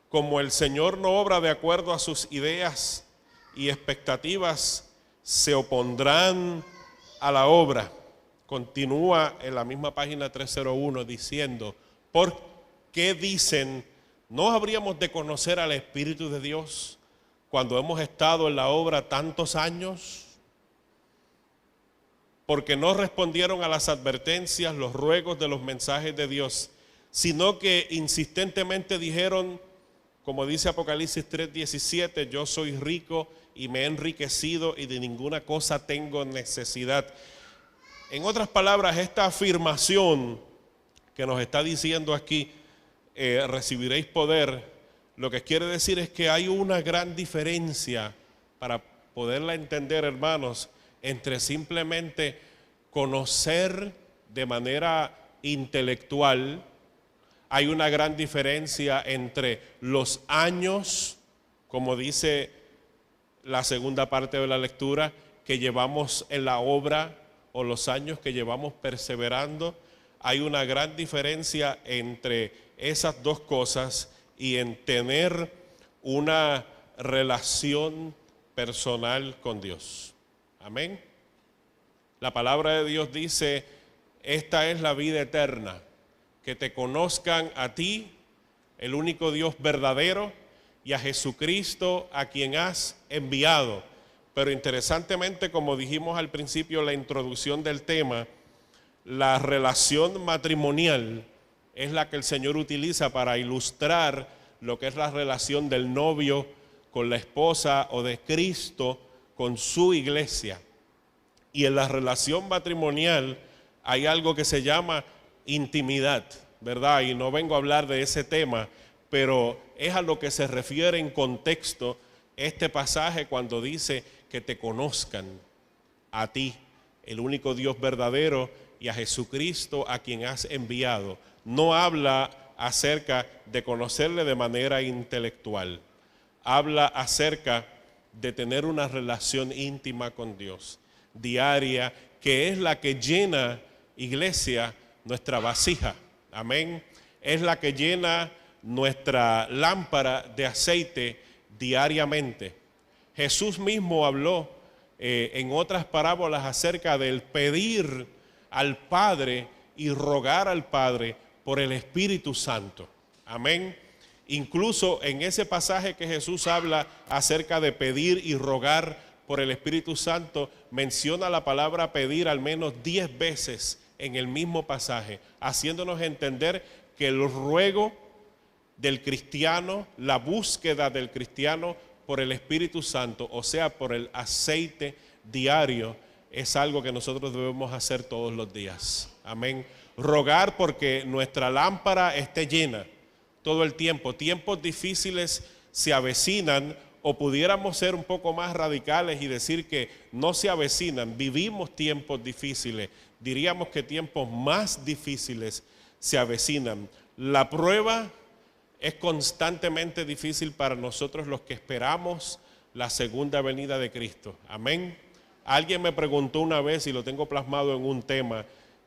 Como el Señor no obra de acuerdo a sus ideas y expectativas, se opondrán a la obra. Continúa en la misma página 301 diciendo, ¿por qué dicen ¿No habríamos de conocer al Espíritu de Dios cuando hemos estado en la obra tantos años? Porque no respondieron a las advertencias, los ruegos de los mensajes de Dios, sino que insistentemente dijeron, como dice Apocalipsis 3:17, yo soy rico y me he enriquecido y de ninguna cosa tengo necesidad. En otras palabras, esta afirmación que nos está diciendo aquí, recibiréis poder, lo que quiere decir es que hay una gran diferencia, para poderla entender, hermanos, entre simplemente conocer de manera intelectual. Hay una gran diferencia entre los años, como dice la segunda parte de la lectura, que llevamos en la obra, o los años que llevamos perseverando. Hay una gran diferencia entre esas dos cosas y en tener una relación personal con Dios. Amén. La palabra de Dios dice, esta es la vida eterna, que te conozcan a ti, el único Dios verdadero, y a Jesucristo, a quien has enviado. Pero interesantemente, como dijimos al principio, la introducción del tema, la relación matrimonial es la que el Señor utiliza para ilustrar lo que es la relación del novio con la esposa, o de Cristo con su iglesia. Y en la relación matrimonial hay algo que se llama intimidad, ¿verdad? Y no vengo a hablar de ese tema, pero es a lo que se refiere en contexto este pasaje cuando dice que te conozcan a ti, el único Dios verdadero, y a Jesucristo, a quien has enviado. No habla acerca de conocerle de manera intelectual, habla acerca de tener una relación íntima con Dios, diaria, que es la que llena, iglesia, nuestra vasija. Amén. Es la que llena nuestra lámpara de aceite diariamente. Jesús mismo habló en otras parábolas acerca del pedir al Padre y rogar al Padre por el Espíritu Santo. Amén. Incluso en ese pasaje que Jesús habla acerca de pedir y rogar por el Espíritu Santo, menciona la palabra pedir al menos 10 veces en el mismo pasaje, haciéndonos entender que el ruego del cristiano, la búsqueda del cristiano por el Espíritu Santo, o sea, por el aceite diario, es algo que nosotros debemos hacer todos los días. Amén. Rogar porque nuestra lámpara esté llena todo el tiempo. Tiempos difíciles se avecinan, o pudiéramos ser un poco más radicales y decir que no se avecinan, vivimos tiempos difíciles. Diríamos que tiempos más difíciles se avecinan. La prueba es constantemente difícil para nosotros los que esperamos la segunda venida de Cristo. Amén. Alguien me preguntó una vez, y lo tengo plasmado en un tema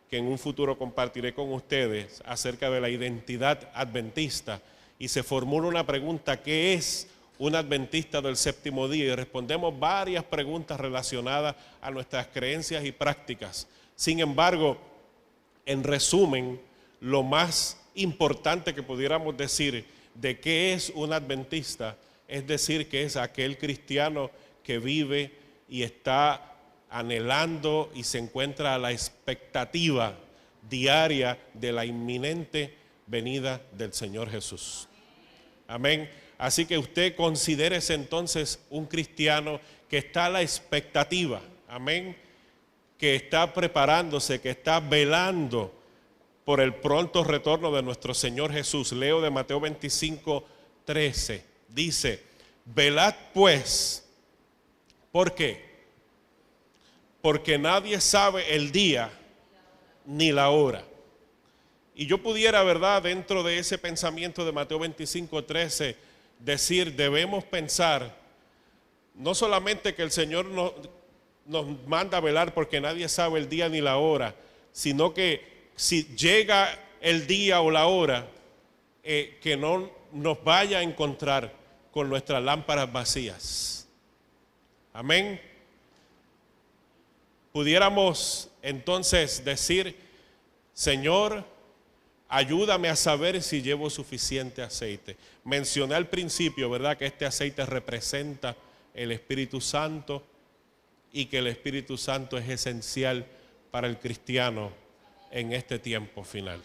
que en un futuro compartiré con ustedes, acerca de la identidad adventista, y se formula una pregunta: ¿qué es un adventista del séptimo día? Y respondemos varias preguntas relacionadas a nuestras creencias y prácticas. Sin embargo, en resumen, lo más importante que pudiéramos decir de qué es un adventista es decir que es aquel cristiano que vive y está anhelando y se encuentra a la expectativa diaria de la inminente venida del Señor Jesús. Amén. Así que usted considérese entonces un cristiano que está a la expectativa. Amén. Que está preparándose, que está velando por el pronto retorno de nuestro Señor Jesús. Leo de Mateo 25:13. Dice: velad pues. ¿Por qué? Porque nadie sabe el día ni la hora. Y yo pudiera, ¿verdad?, dentro de ese pensamiento de Mateo 25:13, decir, debemos pensar no solamente que el Señor nos manda a velar porque nadie sabe el día ni la hora, sino que si llega el día o la hora, que no nos vaya a encontrar con nuestras lámparas vacías. Amén. Pudiéramos entonces decir: Señor, ayúdame a saber si llevo suficiente aceite. Mencioné al principio, ¿verdad?, que este aceite representa el Espíritu Santo y que el Espíritu Santo es esencial para el cristiano en este tiempo final.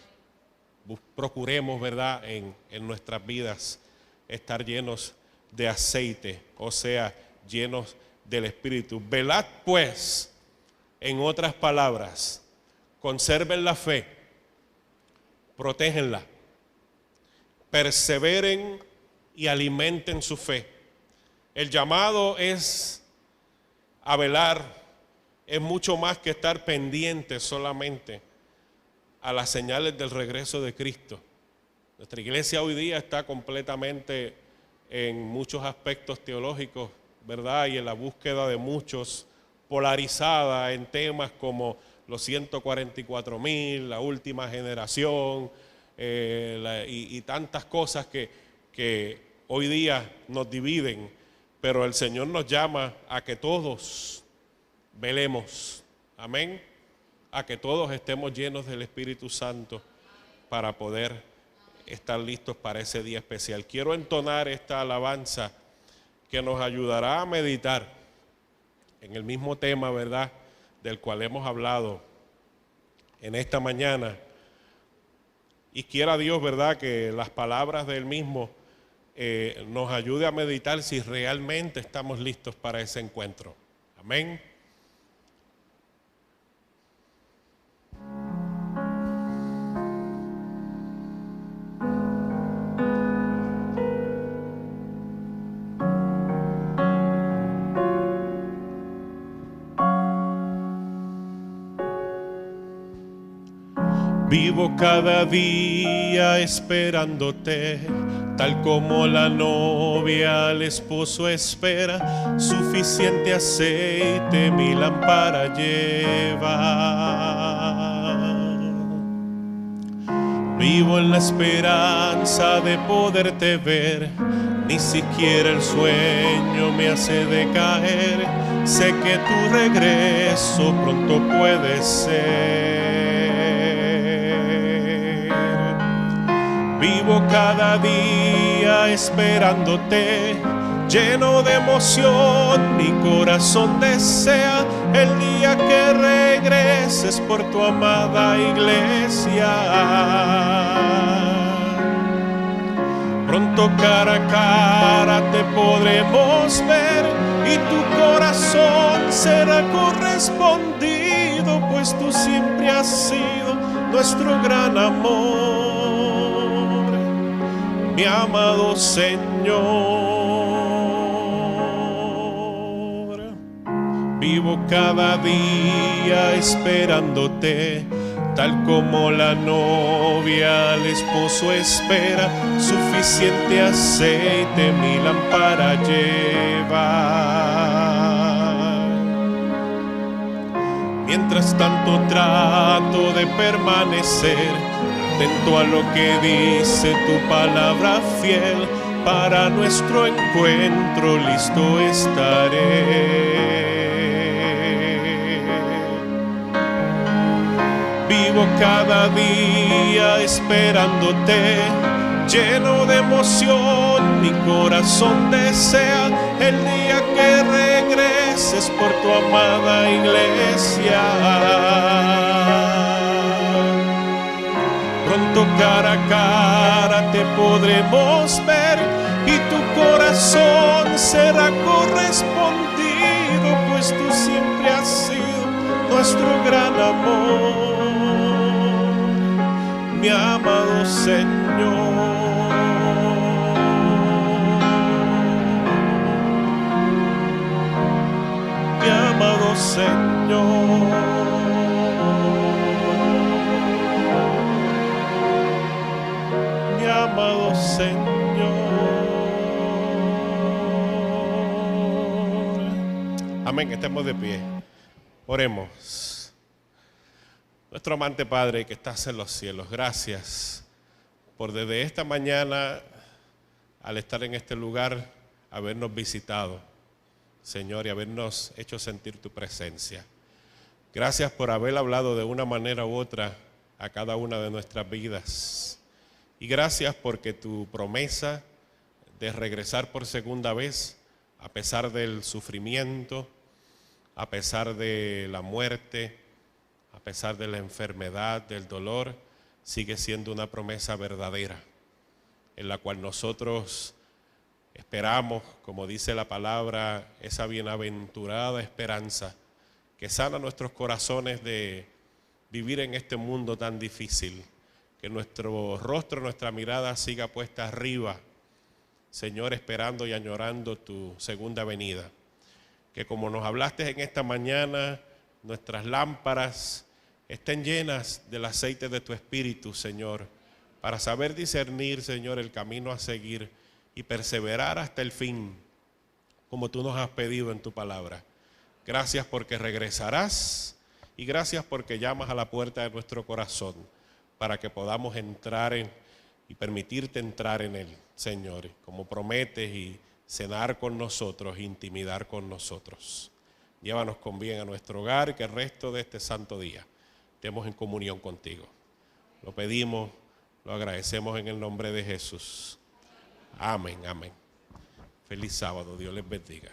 Procuremos, ¿verdad?, en nuestras vidas estar llenos de aceite, o sea, llenos del Espíritu. Velad pues, en otras palabras, conserven la fe, protégenla, perseveren y alimenten su fe. El llamado es a velar, es mucho más que estar pendientes solamente a las señales del regreso de Cristo. Nuestra iglesia hoy día está completamente en muchos aspectos teológicos, ¿verdad?, y en la búsqueda de muchos, polarizada en temas como los 144,000, la última generación, y tantas cosas que hoy día nos dividen, pero el Señor nos llama a que todos velemos, amén, a que todos estemos llenos del Espíritu Santo para poder estar listos para ese día especial. Quiero entonar esta alabanza que nos ayudará a meditar en el mismo tema, ¿verdad?, del cual hemos hablado en esta mañana. Y quiera Dios, ¿verdad?, que las palabras del mismo nos ayude a meditar si realmente estamos listos para ese encuentro. Amén. Vivo cada día esperándote, tal como la novia al esposo espera. Suficiente aceite mi lámpara lleva. Vivo en la esperanza de poderte ver, ni siquiera el sueño me hace decaer. Sé que tu regreso pronto puede ser. Vivo cada día esperándote, lleno de emoción, mi corazón desea el día que regreses por tu amada iglesia. Pronto cara a cara te podremos ver y tu corazón será correspondido, pues tú siempre has sido nuestro gran amor. Mi amado Señor, vivo cada día esperándote, tal como la novia al esposo espera. Suficiente aceite mi lámpara lleva. Mientras tanto trato de permanecer atento a lo que dice tu palabra fiel, para nuestro encuentro listo estaré. Vivo cada día esperándote, lleno de emoción, mi corazón desea el día que regreses por tu amada iglesia. Pronto cara a cara te podremos ver y tu corazón será correspondido, pues tú siempre has sido nuestro gran amor, mi amado Señor. Mi amado Señor. Amado Señor. Amén, estemos de pie. Oremos. Nuestro amante Padre que estás en los cielos, gracias por desde esta mañana, al estar en este lugar, habernos visitado, Señor, y habernos hecho sentir tu presencia. Gracias por haber hablado de una manera u otra a cada una de nuestras vidas. Y gracias porque tu promesa de regresar por segunda vez, a pesar del sufrimiento, a pesar de la muerte, a pesar de la enfermedad, del dolor, sigue siendo una promesa verdadera, en la cual nosotros esperamos, como dice la palabra, esa bienaventurada esperanza que sana nuestros corazones de vivir en este mundo tan difícil. Que nuestro rostro, nuestra mirada siga puesta arriba, Señor, esperando y añorando tu segunda venida. Que como nos hablaste en esta mañana, nuestras lámparas estén llenas del aceite de tu Espíritu, Señor, para saber discernir, Señor, el camino a seguir y perseverar hasta el fin, como tú nos has pedido en tu palabra. Gracias porque regresarás y gracias porque llamas a la puerta de nuestro corazón para que podamos entrar y permitirte entrar en él, Señor, como prometes, y cenar con nosotros, intimidar con nosotros. Llévanos con bien a nuestro hogar y que el resto de este santo día estemos en comunión contigo. Lo pedimos, lo agradecemos en el nombre de Jesús. Amén, amén. Feliz sábado, Dios les bendiga.